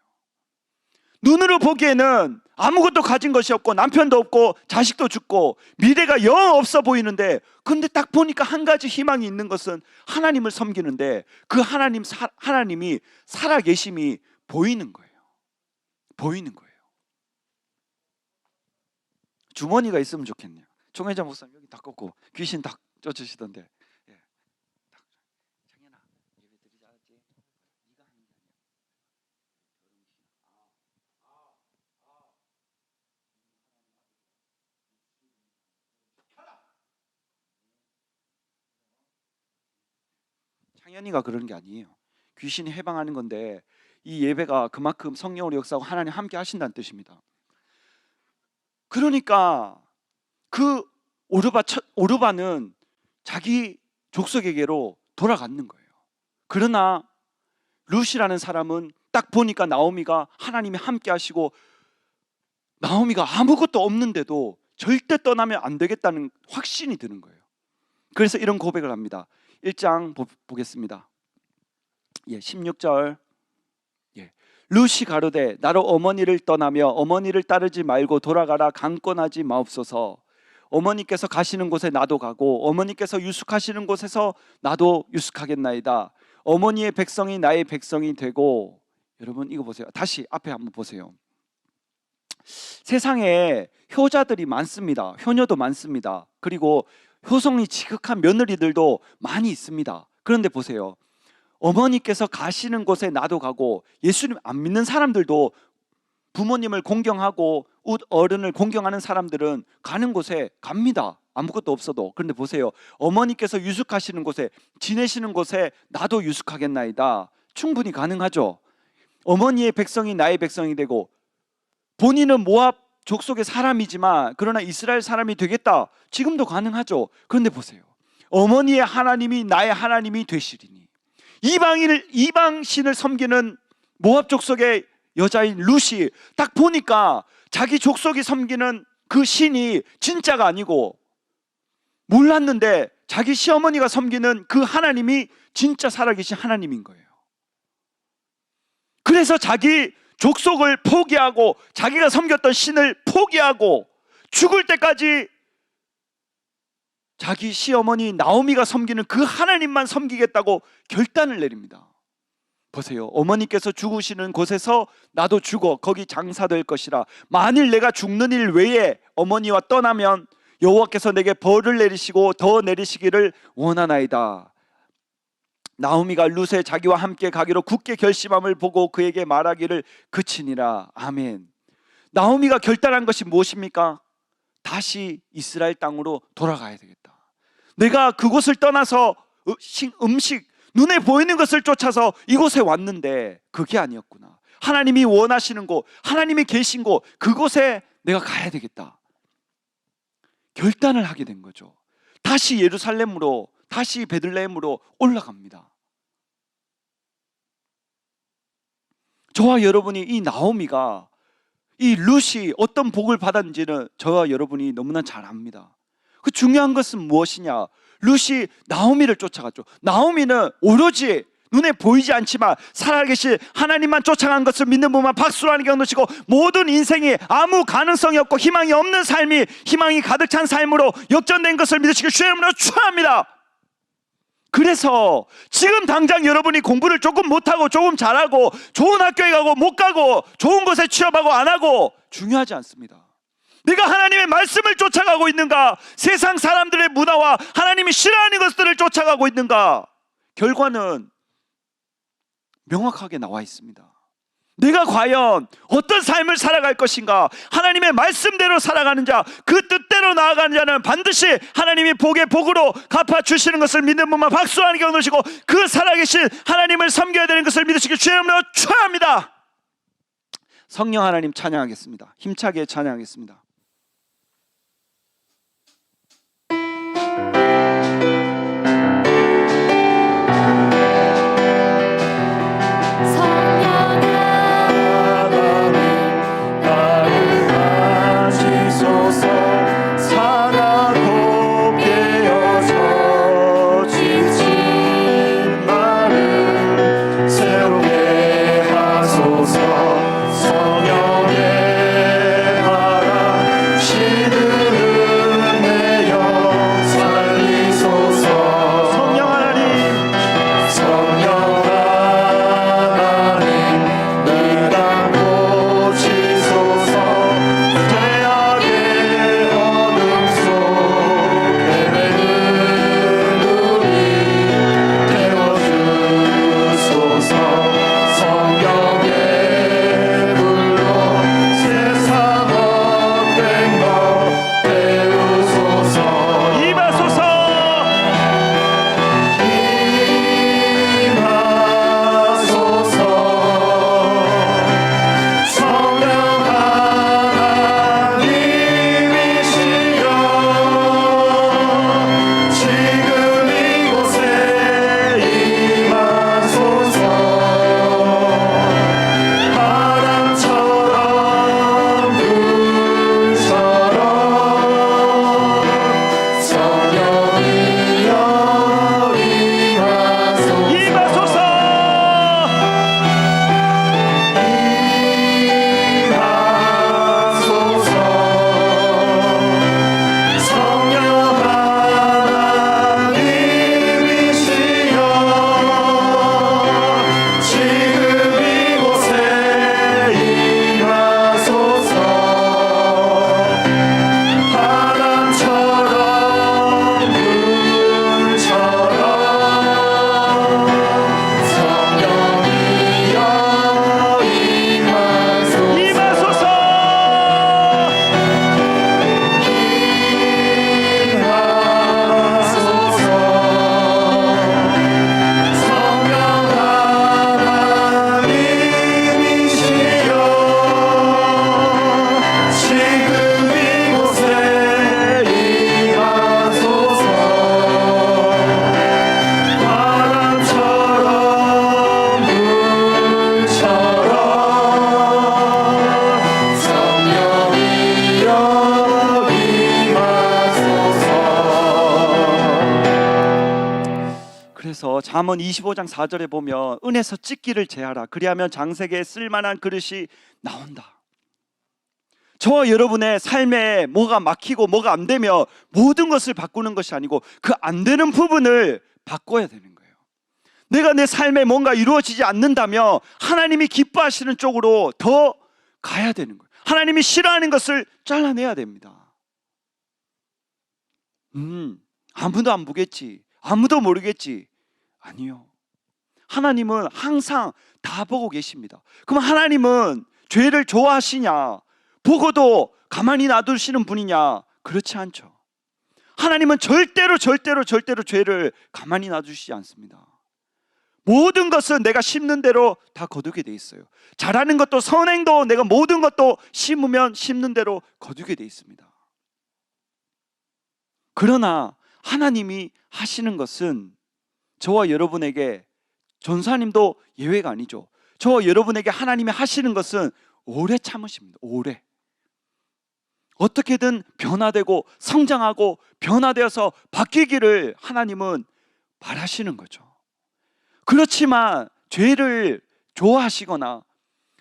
눈으로 보기에는 아무것도 가진 것이 없고 남편도 없고 자식도 죽고 미래가 영 없어 보이는데, 근데 딱 보니까 한 가지 희망이 있는 것은 하나님을 섬기는데 그 하나님이 살아계심이 보이는 거예요. 보이는 거예요. 주머니가 있으면 좋겠네요. 총회장 목사님 여기 다 꺾고 귀신 다 쫓으시던데. 예. 창현아, 예배 드리자 알았지? 네가 하는 게 아니야. 창현이가 그러는 게 아니에요. 귀신이 해방하는 건데 이 예배가 그만큼 성령으로 역사하고 하나님 함께 하신다는 뜻입니다. 그러니까 그 오르바는 자기 족속에게로 돌아가는 거예요. 그러나 룻이라는 사람은 딱 보니까 나오미가 하나님이 함께 하시고 나오미가 아무것도 없는데도 절대 떠나면 안 되겠다는 확신이 드는 거예요. 그래서 이런 고백을 합니다. 1장 보겠습니다. 16절. 룻이 가로되 나로 어머니를 떠나며 어머니를 따르지 말고 돌아가라 강권하지 마옵소서. 어머니께서 가시는 곳에 나도 가고 어머니께서 유숙하시는 곳에서 나도 유숙하겠나이다. 어머니의 백성이 나의 백성이 되고. 여러분 이거 보세요. 다시 앞에 한번 보세요. 세상에 효자들이 많습니다. 효녀도 많습니다. 그리고 효성이 지극한 며느리들도 많이 있습니다. 그런데 보세요. 어머니께서 가시는 곳에 나도 가고, 예수님 안 믿는 사람들도 부모님을 공경하고 어른을 공경하는 사람들은 가는 곳에 갑니다. 아무것도 없어도. 그런데 보세요. 어머니께서 유숙하시는 곳에, 지내시는 곳에 나도 유숙하겠나이다. 충분히 가능하죠. 어머니의 백성이 나의 백성이 되고, 본인은 모압 족속의 사람이지만 그러나 이스라엘 사람이 되겠다. 지금도 가능하죠. 그런데 보세요. 어머니의 하나님이 나의 하나님이 되시리니. 이방신을 섬기는 모압 족속의 여자인 룻이 딱 보니까 자기 족속이 섬기는 그 신이 진짜가 아니고, 몰랐는데 자기 시어머니가 섬기는 그 하나님이 진짜 살아계신 하나님인 거예요. 그래서 자기 족속을 포기하고 자기가 섬겼던 신을 포기하고 죽을 때까지 자기 시어머니 나오미가 섬기는 그 하나님만 섬기겠다고 결단을 내립니다. 보세요. 어머니께서 죽으시는 곳에서 나도 죽어 거기 장사될 것이라. 만일 내가 죽는 일 외에 어머니와 떠나면 여호와께서 내게 벌을 내리시고 더 내리시기를 원하나이다. 나오미가 룻의 자기와 함께 가기로 굳게 결심함을 보고 그에게 말하기를 그치니라. 아멘. 나오미가 결단한 것이 무엇입니까? 다시 이스라엘 땅으로 돌아가야 되겠다. 내가 그곳을 떠나서 음식, 눈에 보이는 것을 쫓아서 이곳에 왔는데 그게 아니었구나. 하나님이 원하시는 곳, 하나님이 계신 곳, 그곳에 내가 가야 되겠다. 결단을 하게 된 거죠. 다시 예루살렘으로, 다시 베들레헴으로 올라갑니다. 저와 여러분이 이 나오미가, 이 룻이 어떤 복을 받았는지는 저와 여러분이 너무나 잘 압니다. 그 중요한 것은 무엇이냐? 룻이 나오미를 쫓아갔죠. 나오미는 오로지 눈에 보이지 않지만 살아계신 하나님만 쫓아간 것을 믿는 분만 박수로 하는 경도시고, 모든 인생이 아무 가능성이 없고 희망이 없는 삶이 희망이 가득 찬 삶으로 역전된 것을 믿으시길 주의 이름으로 축원합니다. 그래서 지금 당장 여러분이 공부를 조금 못하고 조금 잘하고 좋은 학교에 가고 못 가고 좋은 곳에 취업하고 안 하고 중요하지 않습니다. 내가 하나님의 말씀을 쫓아가고 있는가, 세상 사람들의 문화와 하나님이 싫어하는 것들을 쫓아가고 있는가, 결과는 명확하게 나와 있습니다. 내가 과연 어떤 삶을 살아갈 것인가, 하나님의 말씀대로 살아가는 자, 그 뜻대로 나아가는 자는 반드시 하나님이 복의 복으로 갚아주시는 것을 믿는 분만 박수하는 경우 놓으시고, 그 살아계신 하나님을 섬겨야 되는 것을 믿으시길 주의 이름으로 축원합니다. 성령 하나님 찬양하겠습니다. 힘차게 찬양하겠습니다. 새롭게 하소서. 성령의 바람 잠언 25장 4절에 보면 은에서 찢기를 제하라. 그리하면 장색에 쓸만한 그릇이 나온다. 저와 여러분의 삶에 뭐가 막히고 뭐가 안 되면 모든 것을 바꾸는 것이 아니고 그 안 되는 부분을 바꿔야 되는 거예요. 내가 내 삶에 뭔가 이루어지지 않는다면 하나님이 기뻐하시는 쪽으로 더 가야 되는 거예요. 하나님이 싫어하는 것을 잘라내야 됩니다. 아무도 안 보겠지, 아무도 모르겠지. 아니요, 하나님은 항상 다 보고 계십니다. 그럼 하나님은 죄를 좋아하시냐? 보고도 가만히 놔두시는 분이냐? 그렇지 않죠. 하나님은 절대로 죄를 가만히 놔두시지 않습니다. 모든 것은 내가 심는 대로 다 거두게 돼 있어요. 잘하는 것도 선행도 내가 모든 것도 심으면 심는 대로 거두게 돼 있습니다. 그러나 하나님이 하시는 것은 저와 여러분에게, 전사님도 예외가 아니죠. 저와 여러분에게 하나님이 하시는 것은 오래 참으십니다. 오래. 어떻게든 변화되고 성장하고 변화되어서 바뀌기를 하나님은 바라시는 거죠. 그렇지만 죄를 좋아하시거나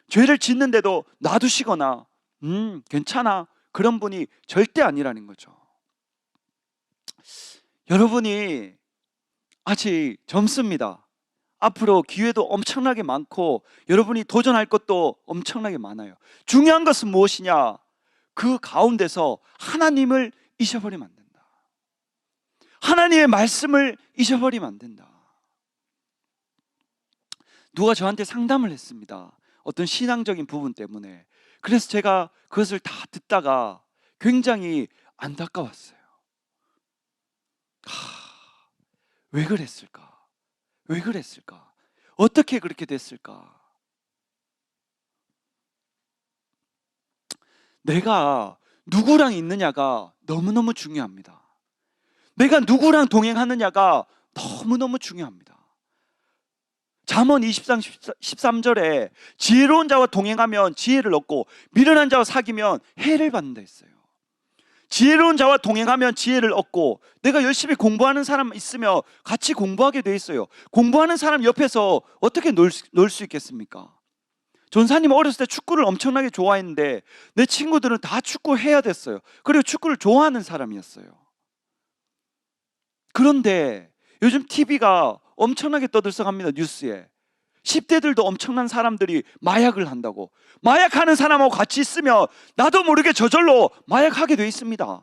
죄를 짓는데도 놔두시거나 괜찮아, 그런 분이 절대 아니라는 거죠. 여러분이 아직 젊습니다. 앞으로 기회도 엄청나게 많고 여러분이 도전할 것도 엄청나게 많아요. 중요한 것은 무엇이냐? 그 가운데서 하나님을 잊어버리면 안 된다. 하나님의 말씀을 잊어버리면 안 된다. 누가 저한테 상담을 했습니다. 어떤 신앙적인 부분 때문에. 그래서 제가 그것을 다 듣다가 굉장히 안타까웠어요. 왜 그랬을까? 왜 그랬을까? 어떻게 그렇게 됐을까? 내가 누구랑 있느냐가 너무너무 중요합니다. 내가 누구랑 동행하느냐가 너무너무 중요합니다. 잠언 23장 13절에 지혜로운 자와 동행하면 지혜를 얻고 미련한 자와 사귀면 해를 받는다 했어요. 지혜로운 자와 동행하면 지혜를 얻고, 내가 열심히 공부하는 사람 있으면 같이 공부하게 돼 있어요. 공부하는 사람 옆에서 어떻게 놀 수 있겠습니까? 전사님 어렸을 때 축구를 엄청나게 좋아했는데 내 친구들은 다 축구 해야 됐어요. 그리고 축구를 좋아하는 사람이었어요. 그런데 요즘 TV가 엄청나게 떠들썩합니다. 뉴스에 10대들도 엄청난 사람들이 마약을 한다고. 마약하는 사람하고 같이 있으면 나도 모르게 저절로 마약하게 돼 있습니다.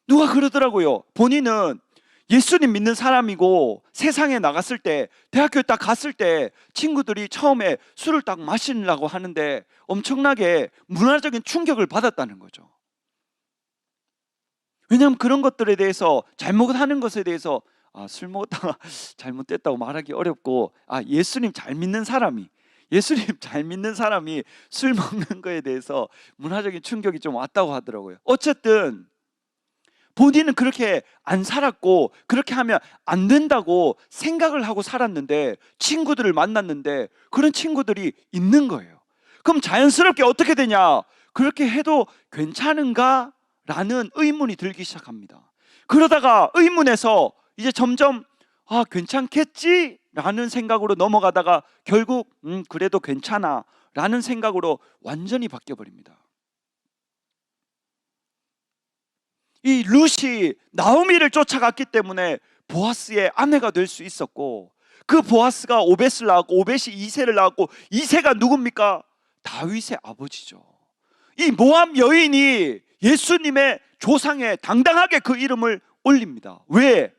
누가 그러더라고요. 본인은 예수님 믿는 사람이고 세상에 나갔을 때, 대학교에 딱 갔을 때 친구들이 처음에 술을 딱 마시려고 하는데 엄청나게 문화적인 충격을 받았다는 거죠. 왜냐하면 그런 것들에 대해서, 잘못하는 것에 대해서 술 먹었다가 잘못됐다고 말하기 어렵고, 예수님 잘 믿는 사람이 술 먹는 거에 대해서 문화적인 충격이 좀 왔다고 하더라고요. 어쨌든 본인은 그렇게 안 살았고 그렇게 하면 안 된다고 생각을 하고 살았는데 친구들을 만났는데 그런 친구들이 있는 거예요. 그럼 자연스럽게 어떻게 되냐? 그렇게 해도 괜찮은가? 라는 의문이 들기 시작합니다. 그러다가 의문에서 이제 점점 괜찮겠지? 라는 생각으로 넘어가다가 결국 그래도 괜찮아 라는 생각으로 완전히 바뀌어버립니다. 이 룻이 나오미를 쫓아갔기 때문에 보아스의 아내가 될 수 있었고, 그 보아스가 오벳을 낳았고 오벳이 이새를 낳았고, 이새가 누굽니까? 다윗의 아버지죠. 이 모압 여인이 예수님의 조상에 당당하게 그 이름을 올립니다. 왜?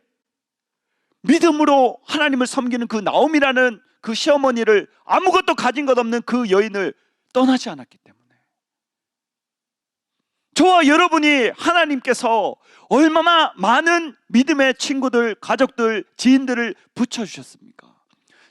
믿음으로 하나님을 섬기는 그 나오미라는 그 시어머니를, 아무것도 가진 것 없는 그 여인을 떠나지 않았기 때문에. 저와 여러분이 하나님께서 얼마나 많은 믿음의 친구들, 가족들, 지인들을 붙여주셨습니까?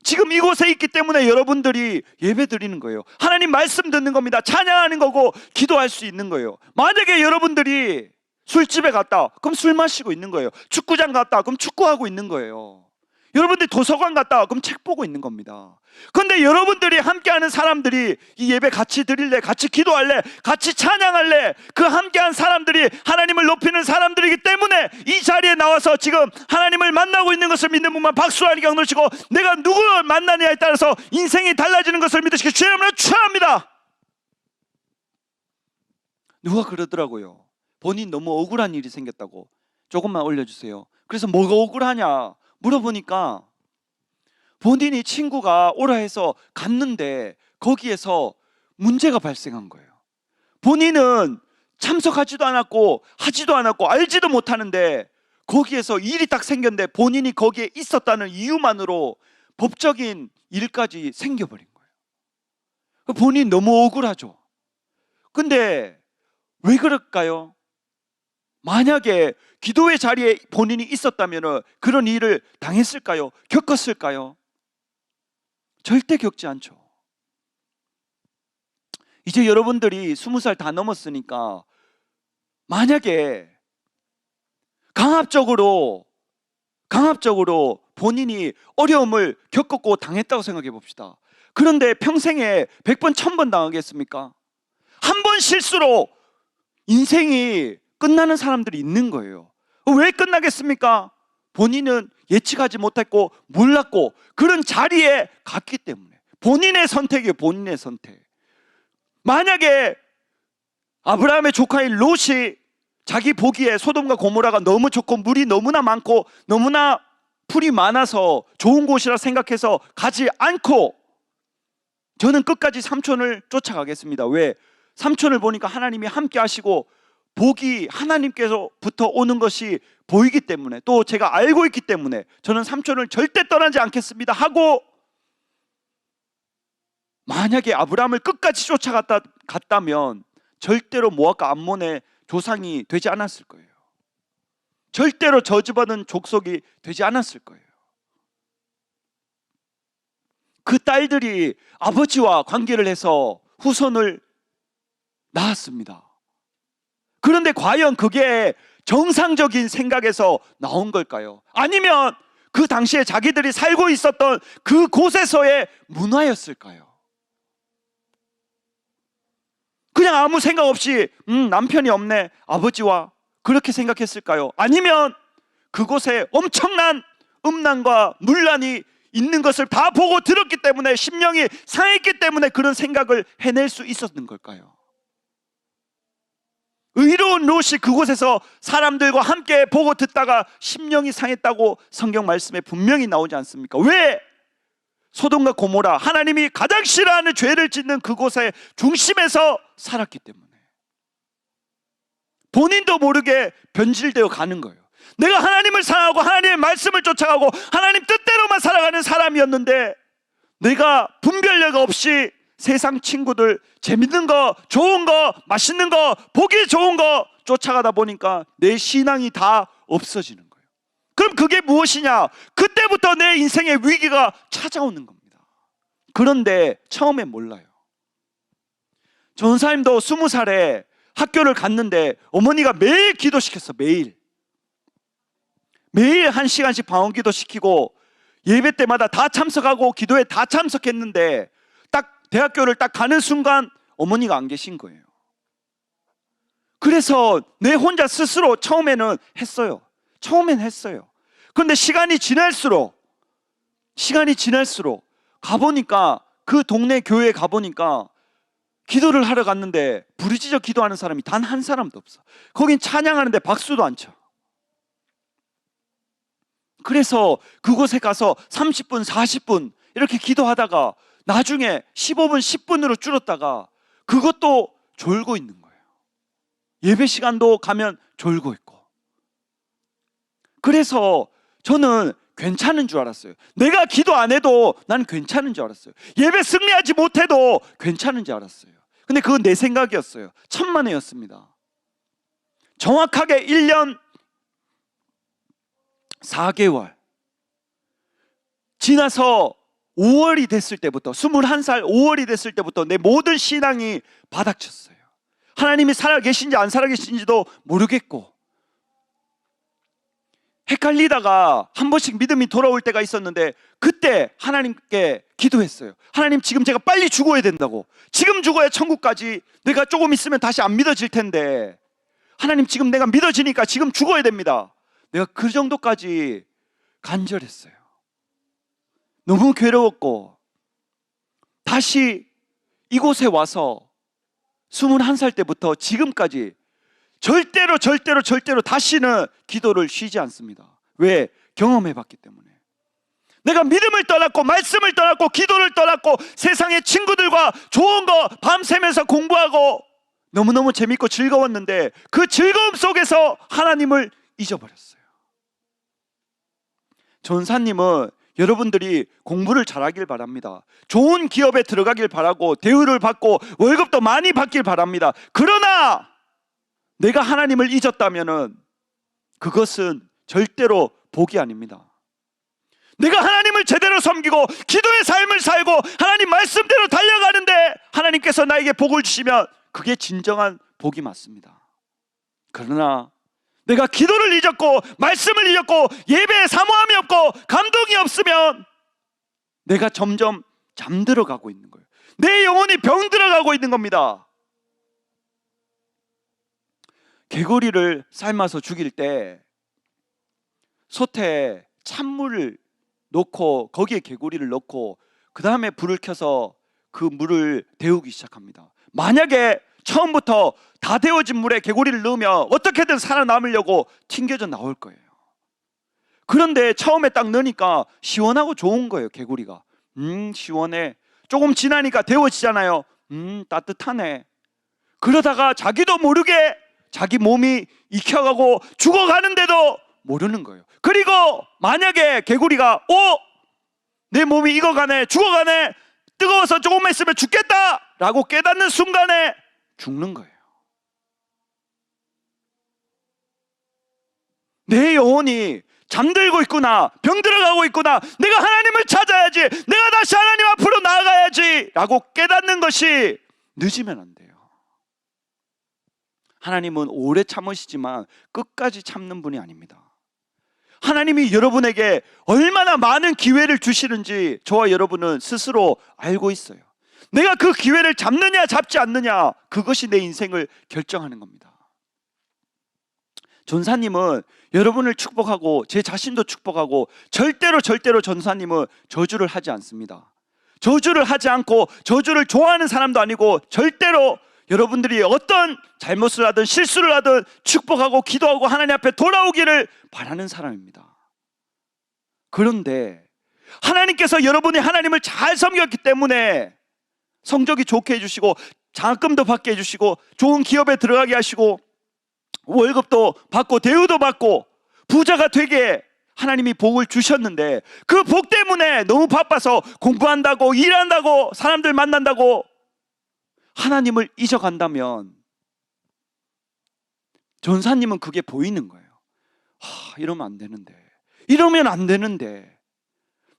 지금 이곳에 있기 때문에 여러분들이 예배 드리는 거예요. 하나님 말씀 듣는 겁니다. 찬양하는 거고 기도할 수 있는 거예요. 만약에 여러분들이 술집에 갔다, 그럼 술 마시고 있는 거예요. 축구장 갔다, 그럼 축구하고 있는 거예요. 여러분들이 도서관 갔다 그럼 책 보고 있는 겁니다. 그런데 여러분들이 함께하는 사람들이 이 예배 같이 드릴래, 같이 기도할래, 같이 찬양할래, 그 함께한 사람들이 하나님을 높이는 사람들이기 때문에 이 자리에 나와서 지금 하나님을 만나고 있는 것을 믿는 분만 박수로 하니까 오늘시고, 내가 누구를 만나느냐에 따라서 인생이 달라지는 것을 믿으시기 주의 이름으로 축원합니다. 누가 그러더라고요. 본인 너무 억울한 일이 생겼다고. 조금만 올려주세요. 그래서 뭐가 억울하냐 물어보니까 본인이 친구가 오라 해서 갔는데 거기에서 문제가 발생한 거예요. 본인은 참석하지도 않았고 하지도 않았고 알지도 못하는데 거기에서 일이 딱 생겼는데 본인이 거기에 있었다는 이유만으로 법적인 일까지 생겨버린 거예요. 본인 너무 억울하죠. 근데 왜 그럴까요? 만약에 기도의 자리에 본인이 있었다면 그런 일을 당했을까요? 겪었을까요? 절대 겪지 않죠. 이제 여러분들이 20살 다 넘었으니까 만약에 강압적으로 본인이 어려움을 겪었고 당했다고 생각해 봅시다. 그런데 평생에 100번, 1000번 당하겠습니까? 한 번 실수로 인생이 끝나는 사람들이 있는 거예요. 왜 끝나겠습니까? 본인은 예측하지 못했고 몰랐고 그런 자리에 갔기 때문에. 본인의 선택이에요. 본인의 선택. 만약에 아브라함의 조카인 롯이 자기 보기에 소돔과 고모라가 너무 좋고 물이 너무나 많고 너무나 풀이 많아서 좋은 곳이라 생각해서 가지 않고 저는 끝까지 삼촌을 쫓아가겠습니다. 왜? 삼촌을 보니까 하나님이 함께 하시고 복이 하나님께서부터 오는 것이 보이기 때문에, 또 제가 알고 있기 때문에 저는 삼촌을 절대 떠나지 않겠습니다 하고, 만약에 아브라함을 끝까지 쫓아갔다면 절대로 모압과 암몬의 조상이 되지 않았을 거예요. 절대로 저주받은 족속이 되지 않았을 거예요. 그 딸들이 아버지와 관계를 해서 후손을 낳았습니다. 그런데 과연 그게 정상적인 생각에서 나온 걸까요? 아니면 그 당시에 자기들이 살고 있었던 그 곳에서의 문화였을까요? 그냥 아무 생각 없이 남편이 없네, 아버지와, 그렇게 생각했을까요? 아니면 그곳에 엄청난 음란과 문란이 있는 것을 다 보고 들었기 때문에 심령이 상했기 때문에 그런 생각을 해낼 수 있었는 걸까요? 의로운 롯이 그곳에서 사람들과 함께 보고 듣다가 심령이 상했다고 성경 말씀에 분명히 나오지 않습니까? 왜? 소돔과 고모라, 하나님이 가장 싫어하는 죄를 짓는 그곳의 중심에서 살았기 때문에 본인도 모르게 변질되어 가는 거예요. 내가 하나님을 사랑하고 하나님의 말씀을 쫓아가고 하나님 뜻대로만 살아가는 사람이었는데 내가 분별력 없이 세상 친구들 재밌는 거, 좋은 거, 맛있는 거, 보기 좋은 거 쫓아가다 보니까 내 신앙이 다 없어지는 거예요. 그럼 그게 무엇이냐? 그때부터 내 인생의 위기가 찾아오는 겁니다. 그런데 처음엔 몰라요. 전사님도 20살에 학교를 갔는데 어머니가 매일 기도시켰어. 매일 1시간씩 방언기도 시키고 예배 때마다 다 참석하고 기도에 다 참석했는데 딱 대학교를 딱 가는 순간 어머니가 안 계신 거예요. 그래서 내 혼자 스스로 처음에는 했어요. 그런데 시간이 지날수록 가보니까 그 동네 교회에 가보니까 기도를 하러 갔는데 부르짖어 기도하는 사람이 단 한 사람도 없어. 거긴 찬양하는데 박수도 안 쳐. 그래서 그곳에 가서 30분, 40분 이렇게 기도하다가 나중에 15분, 10분으로 줄었다가 그것도 졸고 있는 거예요. 예배 시간도 가면 졸고 있고. 그래서 저는 괜찮은 줄 알았어요. 내가 기도 안 해도 난 괜찮은 줄 알았어요. 예배 승리하지 못해도 괜찮은 줄 알았어요. 근데 그건 내 생각이었어요. 천만에였습니다. 정확하게 1년 4개월 지나서 5월이 됐을 때부터 21살 5월이 됐을 때부터 내 모든 신앙이 바닥쳤어요. 하나님이 살아계신지 안 살아계신지도 모르겠고 헷갈리다가 한 번씩 믿음이 돌아올 때가 있었는데 그때 하나님께 기도했어요. 하나님, 지금 제가 빨리 죽어야 된다고. 지금 죽어야 천국까지. 내가 조금 있으면 다시 안 믿어질 텐데 하나님, 지금 내가 믿어지니까 지금 죽어야 됩니다. 내가 그 정도까지 간절했어요. 너무 괴로웠고 다시 이곳에 와서 21살 때부터 지금까지 절대로 다시는 기도를 쉬지 않습니다. 왜? 경험해봤기 때문에. 내가 믿음을 떠났고 말씀을 떠났고 기도를 떠났고 세상의 친구들과 좋은 거 밤새면서 공부하고 너무너무 재밌고 즐거웠는데 그 즐거움 속에서 하나님을 잊어버렸어요. 전사님은 여러분들이 공부를 잘하길 바랍니다. 좋은 기업에 들어가길 바라고 대우를 받고 월급도 많이 받길 바랍니다. 그러나 내가 하나님을 잊었다면 그것은 절대로 복이 아닙니다. 내가 하나님을 제대로 섬기고 기도의 삶을 살고 하나님 말씀대로 달려가는데 하나님께서 나에게 복을 주시면 그게 진정한 복이 맞습니다. 그러나 내가 기도를 잊었고 말씀을 잊었고 예배에 사모함이 없고 감동이 없으면 내가 점점 잠들어가고 있는 거예요. 내 영혼이 병들어가고 있는 겁니다. 개구리를 삶아서 죽일 때 솥에 찬물을 넣고 거기에 개구리를 넣고 그 다음에 불을 켜서 그 물을 데우기 시작합니다. 만약에 처음부터 다 데워진 물에 개구리를 넣으면 어떻게든 살아남으려고 튕겨져 나올 거예요. 그런데 처음에 딱 넣으니까 시원하고 좋은 거예요. 개구리가 시원해. 조금 지나니까 데워지잖아요. 따뜻하네. 그러다가 자기도 모르게 자기 몸이 익혀가고 죽어가는데도 모르는 거예요. 그리고 만약에 개구리가 내 몸이 익어가네, 죽어가네, 뜨거워서 조금만 있으면 죽겠다 라고 깨닫는 순간에 죽는 거예요. 내 영혼이 잠들고 있구나, 병들어가고 있구나, 내가 하나님을 찾아야지, 내가 다시 하나님 앞으로 나아가야지 라고 깨닫는 것이 늦으면 안 돼요. 하나님은 오래 참으시지만 끝까지 참는 분이 아닙니다. 하나님이 여러분에게 얼마나 많은 기회를 주시는지 저와 여러분은 스스로 알고 있어요. 내가 그 기회를 잡느냐 잡지 않느냐, 그것이 내 인생을 결정하는 겁니다. 전사님은 여러분을 축복하고 제 자신도 축복하고 절대로 전사님은 저주를 하지 않습니다. 저주를 하지 않고 저주를 좋아하는 사람도 아니고 절대로 여러분들이 어떤 잘못을 하든 실수를 하든 축복하고 기도하고 하나님 앞에 돌아오기를 바라는 사람입니다. 그런데 하나님께서 여러분이 하나님을 잘 섬겼기 때문에 성적이 좋게 해주시고 장학금도 받게 해주시고 좋은 기업에 들어가게 하시고 월급도 받고 대우도 받고 부자가 되게 하나님이 복을 주셨는데 그 복 때문에 너무 바빠서 공부한다고 일한다고 사람들 만난다고 하나님을 잊어간다면 전사님은 그게 보이는 거예요. 이러면 안 되는데, 이러면 안 되는데,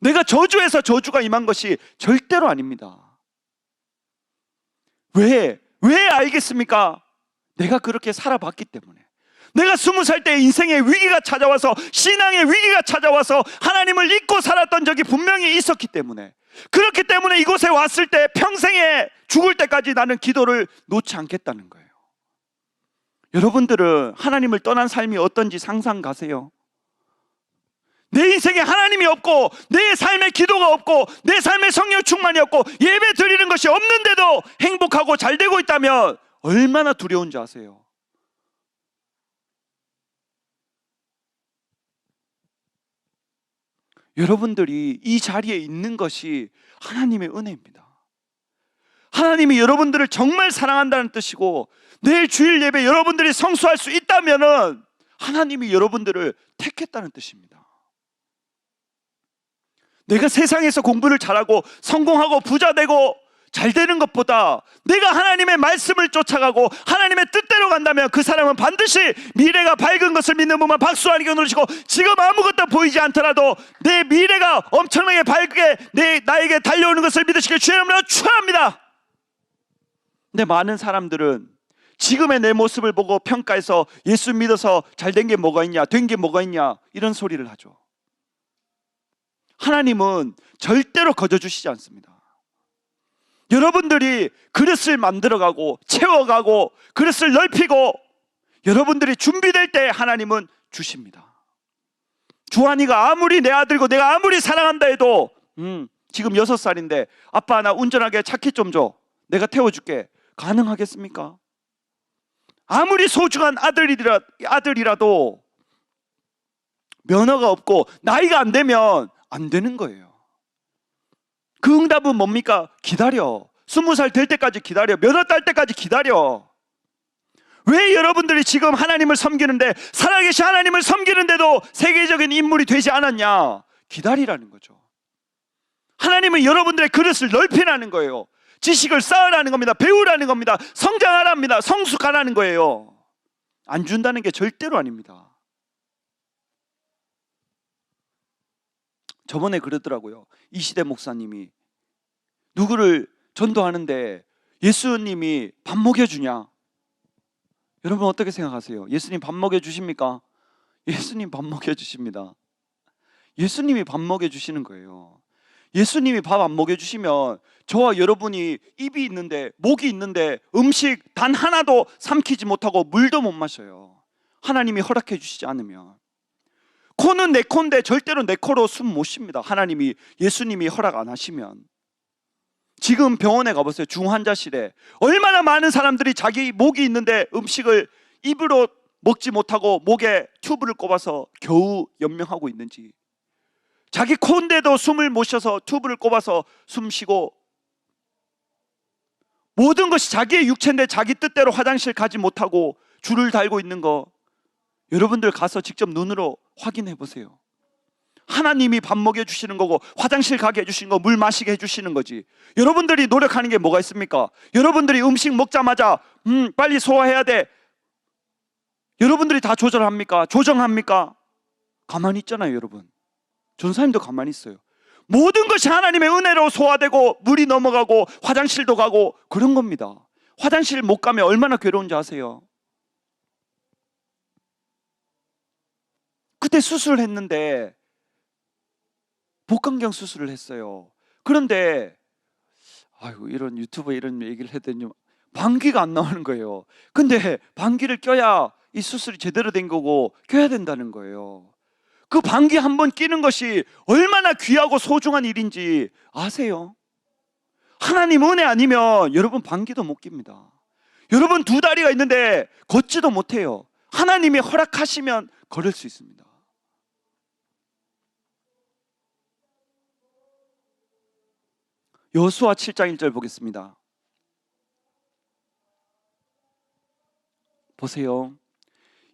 내가 저주해서 저주가 임한 것이 절대로 아닙니다. 왜 알겠습니까? 내가 그렇게 살아봤기 때문에. 내가 20살 때 인생의 위기가 찾아와서 신앙의 위기가 찾아와서 하나님을 잊고 살았던 적이 분명히 있었기 때문에, 그렇기 때문에 이곳에 왔을 때 평생에 죽을 때까지 나는 기도를 놓지 않겠다는 거예요. 여러분들은 하나님을 떠난 삶이 어떤지 상상 가세요? 내 인생에 하나님이 없고 내 삶에 기도가 없고 내 삶에 성령 충만이 없고 예배 드리는 것이 없는데도 행복하고 잘 되고 있다면 얼마나 두려운지 아세요? 여러분들이 이 자리에 있는 것이 하나님의 은혜입니다. 하나님이 여러분들을 정말 사랑한다는 뜻이고 내일 주일 예배 여러분들이 성수할 수 있다면 하나님이 여러분들을 택했다는 뜻입니다. 내가 세상에서 공부를 잘하고 성공하고 부자 되고 잘 되는 것보다 내가 하나님의 말씀을 쫓아가고 하나님의 뜻대로 간다면 그 사람은 반드시 미래가 밝은 것을 믿는 분만 박수 한번 누르시고, 지금 아무것도 보이지 않더라도 내 미래가 엄청나게 밝게 나에게 달려오는 것을 믿으시길 주의 이름으로 축원합니다. 근데 많은 사람들은 지금의 내 모습을 보고 평가해서 예수 믿어서 잘된 게 뭐가 있냐, 된 게 뭐가 있냐, 이런 소리를 하죠. 하나님은 절대로 거저주시지 않습니다. 여러분들이 그릇을 만들어가고 채워가고 그릇을 넓히고 여러분들이 준비될 때 하나님은 주십니다. 주한이가 아무리 내 아들고 내가 아무리 사랑한다 해도 지금 6살인데 아빠 나 운전하게 차키 좀 줘, 내가 태워줄게, 가능하겠습니까? 아무리 소중한 아들이라도 면허가 없고 나이가 안 되면 안 되는 거예요. 그 응답은 뭡니까? 기다려. 20살 될 때까지 기다려. 면허 딸 때까지 기다려. 왜 여러분들이 지금 하나님을 섬기는데, 살아계신 하나님을 섬기는데도 세계적인 인물이 되지 않았냐? 기다리라는 거죠. 하나님은 여러분들의 그릇을 넓히라는 거예요. 지식을 쌓으라는 겁니다. 배우라는 겁니다. 성장하랍니다. 성숙하라는 거예요. 안 준다는 게 절대로 아닙니다. 저번에 그러더라고요. 이시대 목사님이 누구를 전도하는데 예수님이 밥 먹여주냐? 여러분 어떻게 생각하세요? 예수님 밥 먹여주십니까? 예수님 밥 먹여주십니다. 예수님이 밥 먹여주시는 거예요. 예수님이 밥 안 먹여주시면 저와 여러분이 입이 있는데, 목이 있는데 음식 단 하나도 삼키지 못하고 물도 못 마셔요. 하나님이 허락해 주시지 않으면. 코는 내 코인데 절대로 내 코로 숨 못 쉽니다. 하나님이, 예수님이 허락 안 하시면. 지금 병원에 가보세요. 중환자실에 얼마나 많은 사람들이 자기 목이 있는데 음식을 입으로 먹지 못하고 목에 튜브를 꼽아서 겨우 연명하고 있는지, 자기 코인데도 숨을 못 쉬어서 튜브를 꼽아서 숨 쉬고, 모든 것이 자기의 육체인데 자기 뜻대로 화장실 가지 못하고 줄을 달고 있는 거, 여러분들 가서 직접 눈으로 확인해 보세요. 하나님이 밥 먹여주시는 거고 화장실 가게 해주시는 거, 물 마시게 해주시는 거지. 여러분들이 노력하는 게 뭐가 있습니까? 여러분들이 음식 먹자마자 빨리 소화해야 돼, 여러분들이 다 조절합니까? 조정합니까? 가만히 있잖아요. 여러분, 전사님도 가만히 있어요. 모든 것이 하나님의 은혜로 소화되고 물이 넘어가고 화장실도 가고 그런 겁니다. 화장실 못 가면 얼마나 괴로운지 아세요? 그때 수술을 했는데, 복강경 수술을 했어요. 그런데 아이고, 이런 유튜브에 이런 얘기를 했더니 방귀가 안 나오는 거예요. 근데 방귀를 껴야 이 수술이 제대로 된 거고 껴야 된다는 거예요. 그 방귀 한 번 끼는 것이 얼마나 귀하고 소중한 일인지 아세요? 하나님 은혜 아니면 여러분 방귀도 못 낍니다. 여러분 2다리가 있는데 걷지도 못해요. 하나님이 허락하시면 걸을 수 있습니다. 여호수아 7장 1절 보겠습니다. 보세요.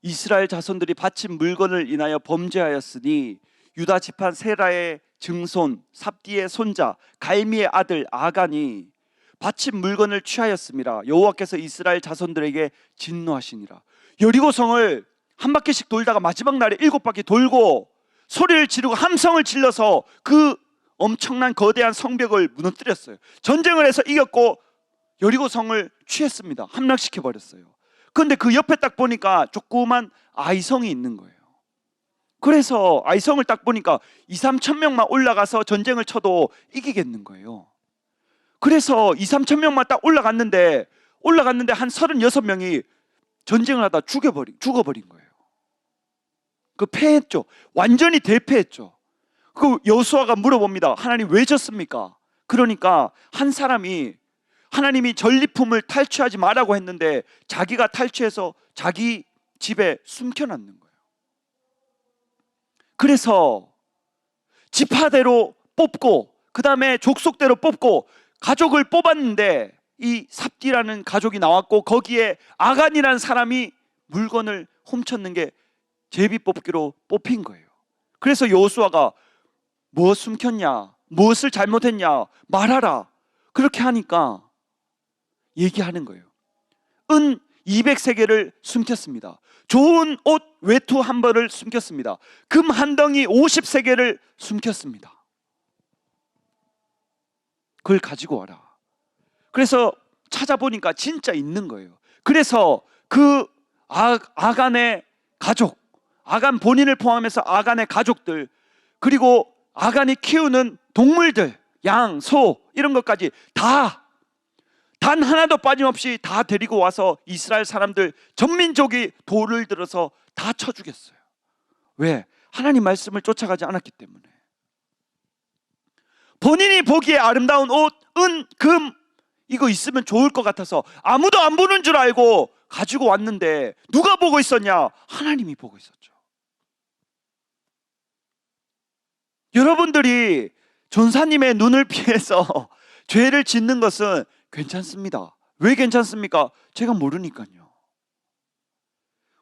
이스라엘 자손들이 바친 물건을 인하여 범죄하였으니 유다 지파 세라의 증손 삽디의 손자 갈미의 아들 아간이 바친 물건을 취하였음이라. 여호와께서 이스라엘 자손들에게 진노하시니라. 여리고성을 한 바퀴씩 돌다가 마지막 날에 7바퀴 돌고 소리를 지르고 함성을 질러서 그 엄청난 거대한 성벽을 무너뜨렸어요. 전쟁을 해서 이겼고 여리고성을 취했습니다. 함락시켜 버렸어요. 그런데 그 옆에 딱 보니까 조그만 아이성이 있는 거예요. 그래서 아이성을 딱 보니까 2-3천 명만 올라가서 전쟁을 쳐도 이기겠는 거예요. 그래서 2-3천 명만 딱 올라갔는데 한 36명이 전쟁을 하다 죽어버린 거예요. 그 패했죠. 완전히 대패했죠. 그 여호수아가 물어봅니다. 하나님 왜 졌습니까? 그러니까 한 사람이 하나님이 전리품을 탈취하지 말라고 했는데 자기가 탈취해서 자기 집에 숨겨놨는 거예요. 그래서 지파대로 뽑고 그 다음에 족속대로 뽑고 가족을 뽑았는데 이 삽디라는 가족이 나왔고 거기에 아간이라는 사람이 물건을 훔쳤는 게 제비뽑기로 뽑힌 거예요. 그래서 여호수아가 뭐 숨겼냐, 무엇을 잘못했냐 말하라, 그렇게 하니까 얘기하는 거예요. 은 200세겔을 숨겼습니다. 좋은 옷 외투 한 벌을 숨겼습니다. 금 한 덩이 50세겔을 숨겼습니다. 그걸 가지고 와라. 그래서 찾아보니까 진짜 있는 거예요. 그래서 그 아간의 가족, 아간 본인을 포함해서 아간의 가족들, 그리고 아간이 키우는 동물들, 양, 소 이런 것까지 다 단 하나도 빠짐없이 다 데리고 와서 이스라엘 사람들 전민족이 돌을 들어서 다 쳐 죽였어요. 왜? 하나님 말씀을 쫓아가지 않았기 때문에. 본인이 보기에 아름다운 옷, 은, 금 이거 있으면 좋을 것 같아서 아무도 안 보는 줄 알고 가지고 왔는데 누가 보고 있었냐? 하나님이 보고 있었죠. 여러분들이 전사님의 눈을 피해서 죄를 짓는 것은 괜찮습니다. 왜 괜찮습니까? 제가 모르니까요.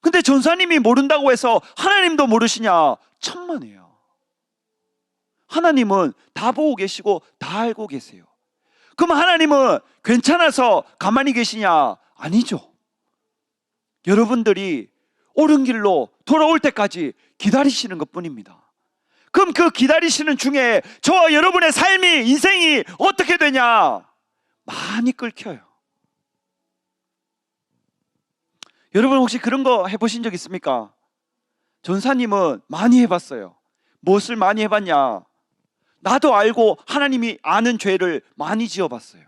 근데 전사님이 모른다고 해서 하나님도 모르시냐? 천만에요. 하나님은 다 보고 계시고 다 알고 계세요. 그럼 하나님은 괜찮아서 가만히 계시냐? 아니죠. 여러분들이 옳은 길로 돌아올 때까지 기다리시는 것뿐입니다. 그럼 그 기다리시는 중에 저와 여러분의 삶이, 인생이 어떻게 되냐? 많이 끓여요. 여러분 혹시 그런 거 해보신 적 있습니까? 전사님은 많이 해봤어요. 무엇을 많이 해봤냐? 나도 알고 하나님이 아는 죄를 많이 지어봤어요.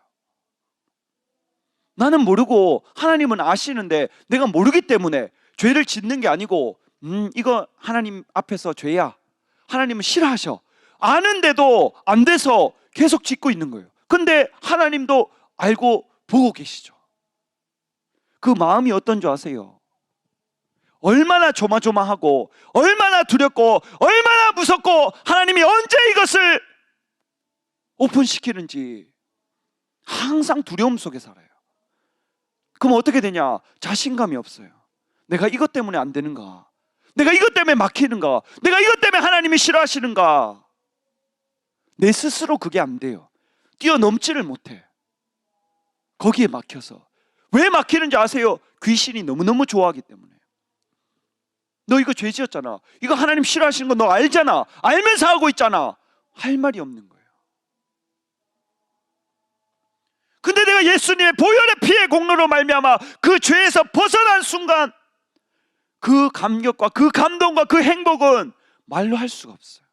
나는 모르고 하나님은 아시는데 내가 모르기 때문에 죄를 짓는 게 아니고 이거 하나님 앞에서 죄야. 하나님은 싫어하셔. 아는데도 안 돼서 계속 짓고 있는 거예요. 근데 하나님도 알고 보고 계시죠. 그 마음이 어떤 줄 아세요? 얼마나 조마조마하고 얼마나 두렵고 얼마나 무섭고 하나님이 언제 이것을 오픈시키는지 항상 두려움 속에 살아요. 그럼 어떻게 되냐? 자신감이 없어요. 내가 이것 때문에 안 되는가? 내가 이것 때문에 막히는가? 내가 이것 때문에 하나님이 싫어하시는가? 내 스스로 그게 안 돼요. 뛰어넘지를 못해. 거기에 막혀서. 왜 막히는지 아세요? 귀신이 너무너무 좋아하기 때문에. 너 이거 죄 지었잖아. 이거 하나님 싫어하시는 거 너 알잖아. 알면서 하고 있잖아. 할 말이 없는 거예요. 근데 내가 예수님의 보혈의 피의 공로로 말미암아 그 죄에서 벗어난 순간 그 감격과 그 감동과 그 행복은 말로 할 수가 없어요.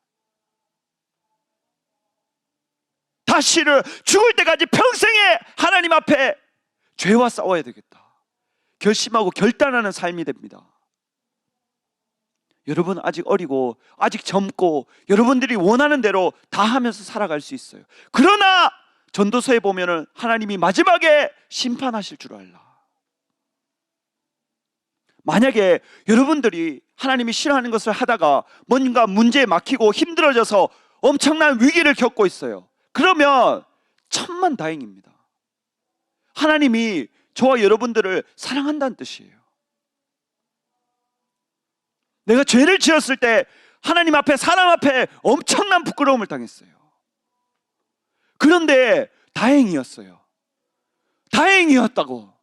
다시는 죽을 때까지 평생에 하나님 앞에 죄와 싸워야 되겠다 결심하고 결단하는 삶이 됩니다. 여러분 아직 어리고 아직 젊고 여러분들이 원하는 대로 다 하면서 살아갈 수 있어요. 그러나 전도서에 보면은 하나님이 마지막에 심판하실 줄 알라. 만약에 여러분들이 하나님이 싫어하는 것을 하다가 뭔가 문제에 막히고 힘들어져서 엄청난 위기를 겪고 있어요. 그러면 천만다행입니다. 하나님이 저와 여러분들을 사랑한다는 뜻이에요. 내가 죄를 지었을 때 하나님 앞에, 사람 앞에 엄청난 부끄러움을 당했어요. 그런데 다행이었어요. 다행이었다고.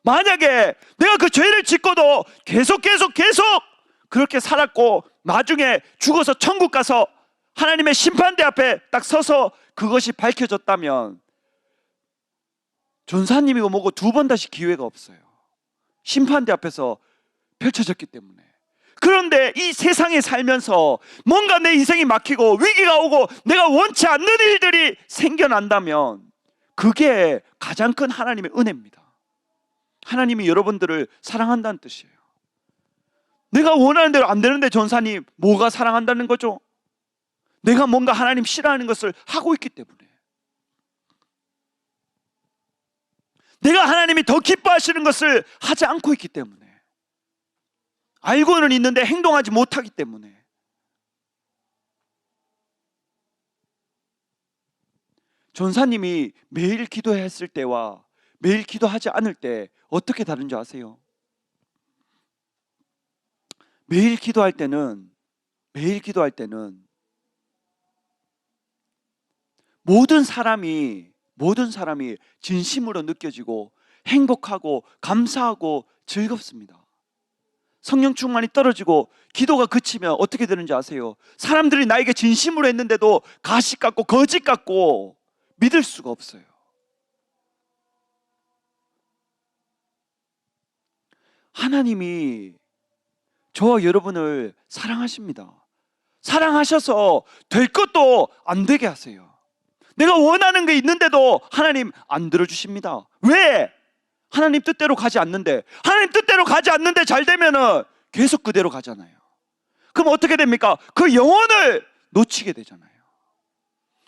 만약에 내가 그 죄를 짓고도 계속 그렇게 살았고 나중에 죽어서 천국 가서 하나님의 심판대 앞에 딱 서서 그것이 밝혀졌다면 전사님이고 뭐고 두 번 다시 기회가 없어요. 심판대 앞에서 펼쳐졌기 때문에. 그런데 이 세상에 살면서 뭔가 내 인생이 막히고 위기가 오고 내가 원치 않는 일들이 생겨난다면 그게 가장 큰 하나님의 은혜입니다. 하나님이 여러분들을 사랑한다는 뜻이에요. 내가 원하는 대로 안 되는데 전사님 뭐가 사랑한다는 거죠? 내가 뭔가 하나님 싫어하는 것을 하고 있기 때문에. 내가 하나님이 더 기뻐하시는 것을 하지 않고 있기 때문에. 알고는 있는데 행동하지 못하기 때문에. 전사님이 매일 기도했을 때와 매일 기도하지 않을 때 어떻게 다른지 아세요? 매일 기도할 때는 모든 사람이 진심으로 느껴지고 행복하고 감사하고 즐겁습니다. 성령 충만이 떨어지고 기도가 그치면 어떻게 되는지 아세요? 사람들이 나에게 진심으로 했는데도 가식 같고 거짓 같고 믿을 수가 없어요. 하나님이 저와 여러분을 사랑하십니다. 사랑하셔서 될 것도 안 되게 하세요. 내가 원하는 게 있는데도 하나님 안 들어주십니다. 왜? 하나님 뜻대로 가지 않는데, 하나님 뜻대로 가지 않는데 잘 되면은 계속 그대로 가잖아요. 그럼 어떻게 됩니까? 그 영혼을 놓치게 되잖아요.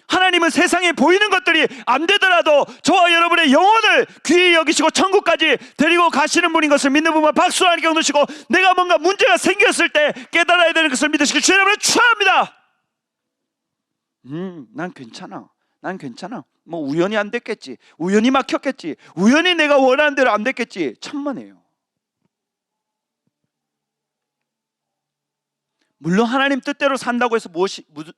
하나님은 세상에 보이는 것들이 안 되더라도 저와 여러분의 영혼을 귀히 여기시고 천국까지 데리고 가시는 분인 것을 믿는 분만 박수 하나님께 얻으시고, 내가 뭔가 문제가 생겼을 때 깨달아야 되는 것을 믿으시길 주의 이름으로 축원합니다. 난 괜찮아. 난 괜찮아. 뭐 우연히 안 됐겠지. 우연히 막혔겠지. 우연히 내가 원하는 대로 안 됐겠지. 천만에요. 물론 하나님 뜻대로 산다고 해서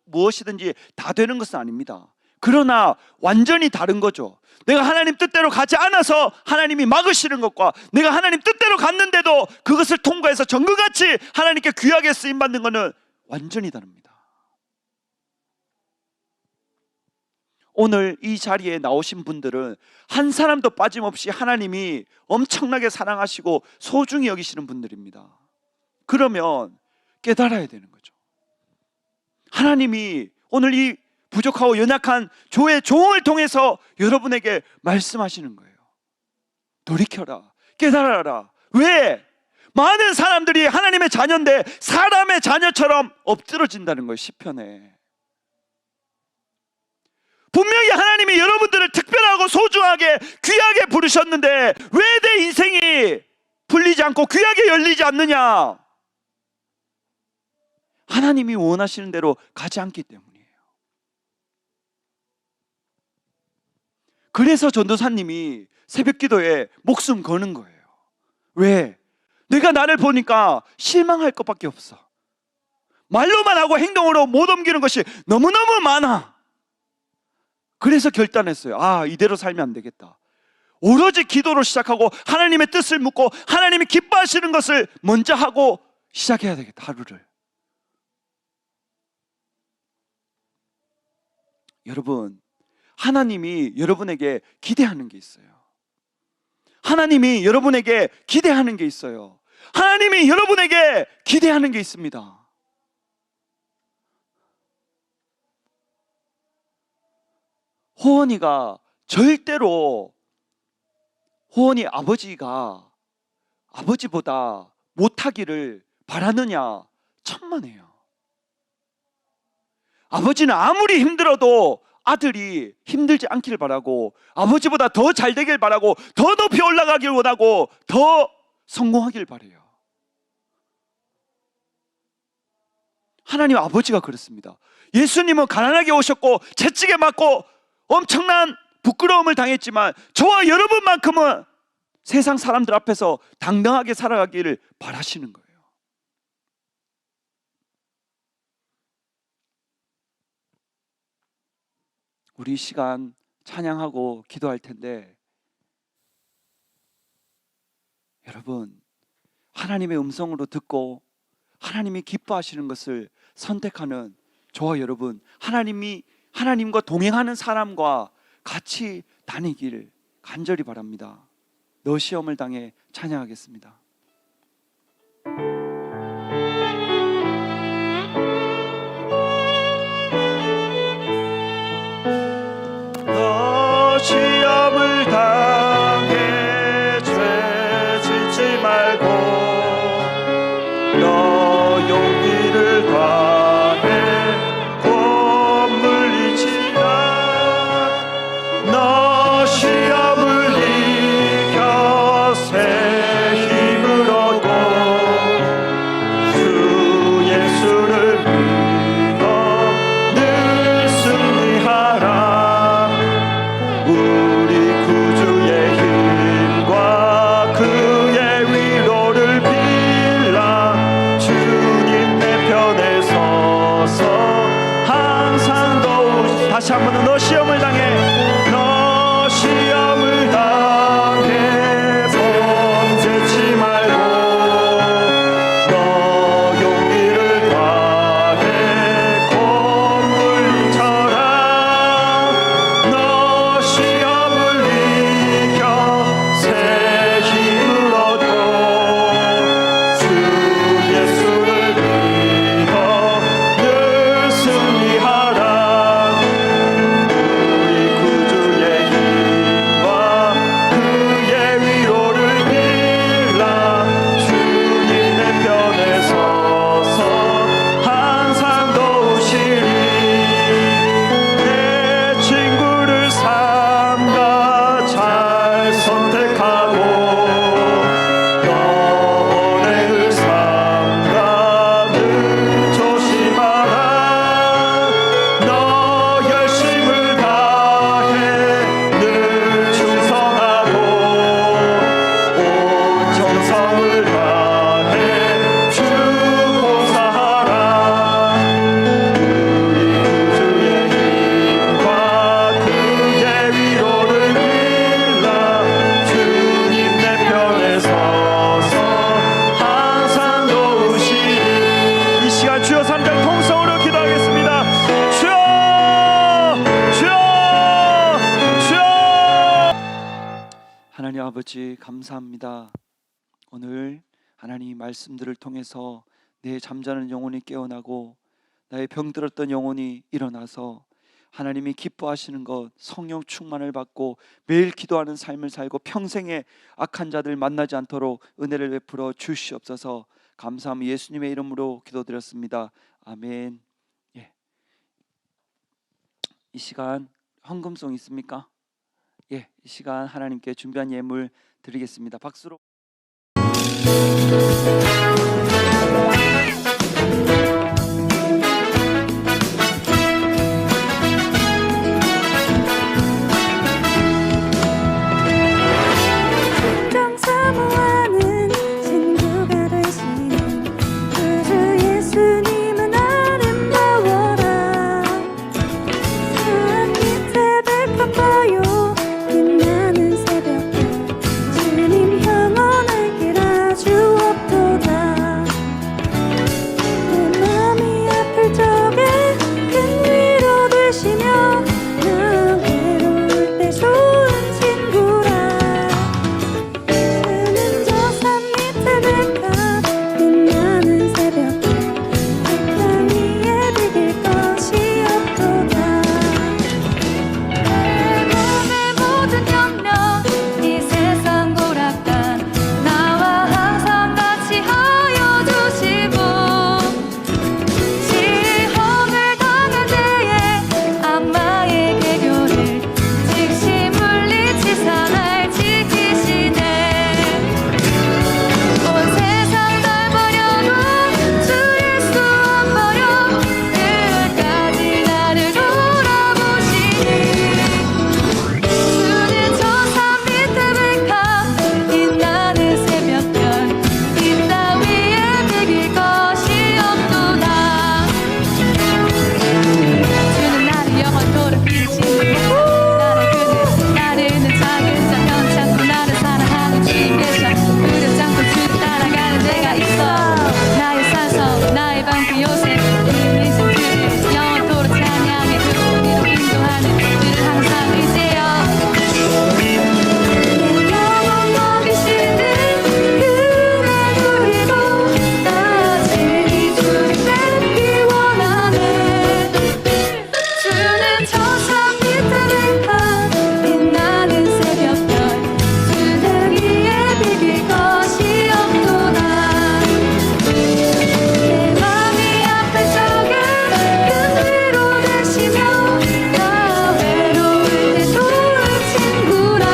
무엇이든지 다 되는 것은 아닙니다. 그러나 완전히 다른 거죠. 내가 하나님 뜻대로 가지 않아서 하나님이 막으시는 것과 내가 하나님 뜻대로 갔는데도 그것을 통과해서 정금같이 하나님께 귀하게 쓰임받는 것은 완전히 다릅니다. 오늘 이 자리에 나오신 분들은 한 사람도 빠짐없이 하나님이 엄청나게 사랑하시고 소중히 여기시는 분들입니다. 그러면 깨달아야 되는 거죠. 하나님이 오늘 이 부족하고 연약한 조의 종을 통해서 여러분에게 말씀하시는 거예요. 돌이켜라. 깨달아라. 왜? 많은 사람들이 하나님의 자녀인데 사람의 자녀처럼 엎드러진다는 거예요. 시편에. 분명히 하나님이 여러분들을 특별하고 소중하게 귀하게 부르셨는데 왜 내 인생이 풀리지 않고 귀하게 열리지 않느냐? 하나님이 원하시는 대로 가지 않기 때문이에요. 그래서 전도사님이 새벽 기도에 목숨 거는 거예요. 왜? 내가 나를 보니까 실망할 것밖에 없어. 말로만 하고 행동으로 못 옮기는 것이 너무너무 많아. 그래서 결단했어요. 이대로 살면 안 되겠다. 오로지 기도로 시작하고 하나님의 뜻을 묻고 하나님이 기뻐하시는 것을 먼저 하고 시작해야 되겠다. 하루를. 여러분, 하나님이 여러분에게 기대하는 게 있어요. 하나님이 여러분에게 기대하는 게 있어요. 하나님이 여러분에게 기대하는 게 있습니다. 호원이가 절대로 호원이 아버지보다 못하기를 바라느냐? 천만에요. 아버지는 아무리 힘들어도 아들이 힘들지 않기를 바라고 아버지보다 더 잘 되길 바라고 더 높이 올라가길 원하고 더 성공하길 바라요. 하나님 아버지가 그렇습니다. 예수님은 가난하게 오셨고 채찍에 맞고 엄청난 부끄러움을 당했지만 저와 여러분만큼은 세상 사람들 앞에서 당당하게 살아가기를 바라시는 거예요. 우리 시간 찬양하고 기도할 텐데, 여러분, 하나님의 음성으로 듣고 하나님이 기뻐하시는 것을 선택하는 저와 여러분, 하나님과 동행하는 사람과 같이 다니기를 간절히 바랍니다. 너 시험을 당해 찬양하겠습니다. 너 시험을 당해 죄 짓지 말고 너 용기를 다해 곧 물리치라. 너 시험을 이겨 새 힘을 얻고 주 예수를 믿어 늘 승리하라. 우리 구주의 힘과 그의 위로를 빌라. 주님 내 편에 서서 항상 다시 한 번 너 시험을 당해 너 시험을 당해 범죄치 말고 너 용기를 다해 곧 물리쳐라. 너 시험을 이겨 새 힘을 얻고 아버지 감사합니다. 오늘 하나님 말씀들을 통해서 내 잠자는 영혼이 깨어나고 나의 병들었던 영혼이 일어나서 하나님이 기뻐하시는 것, 성령 충만을 받고 매일 기도하는 삶을 살고 평생에 악한 자들 만나지 않도록 은혜를 베풀어 주시옵소서. 감사함 예수님의 이름으로 기도드렸습니다. 아멘. 예. 이 시간 헌금송 있습니까? 예, 이 시간 하나님께 준비한 예물 드리겠습니다. 박수로. 정 사모하는 친구가 되시는 우주 예수님은 아름다워라. 하나님 새벽한 보요 빛나는 새벽별 주님 영원할 길 아주 없도다. 내 맘이 아플 적에 큰 위로 되시며 나 외로울 때 좋은 친구라. 주는 저 산 밑에 백합 빛나는 새벽별 땅 위에 비길 것이 없도다. 내 몸의 모든 염려 이 세상 고락단 나와 항상 같이 하여 주시고 시험을 당할 때에 악마의 개교를 즉시 물리치사 날 지키시네. 온 세상 날 버려도 주 예수 안 버려 끝까지 나를 돌아보시니. 주는 저 산 밑에 백합 빛나는 새벽별 이 땅 위에 비길 것이 없도다. 주는 나를 영원토록 믿으시는 나를 나르는 작은 자 현창고 나를 사랑하는 주님 계셔. 두렵지 않고 주를 따라가는 내가 있어. 나의 산성 나의 방패 요새 인생 주를 영원토록 찬양해. 그리로 인도하는 주를 항상 의지해요. 내 영혼 먹이시는 그의 누리고 나중에 주를 뵙기 원하네. 주는 저 산 밑에 백합 빛나는 새벽별 주등 위에 비길 것이 없도다. 내 맘이 아플 적에 큰 위로 되시며 나 외로울 때 좋은 친구라.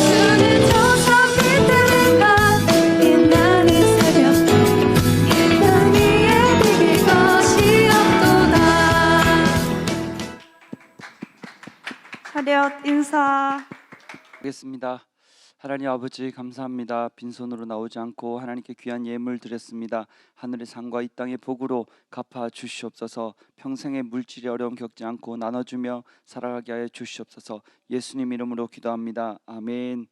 주는 저 산 밑에 백합 빛나는 새벽별 이 땅 위에 비길 것이 없도다. 차렷 인사. 하겠습니다. 하나님 아버지 감사합니다. 빈손으로 나오지 않고 하나님께 귀한 예물 드렸습니다. 하늘의 상과 이 땅의 복으로 갚아 주시옵소서. 평생의 물질의 어려움 겪지 않고 나눠주며 살아가게 하여 주시옵소서. 예수님 이름으로 기도합니다. 아멘.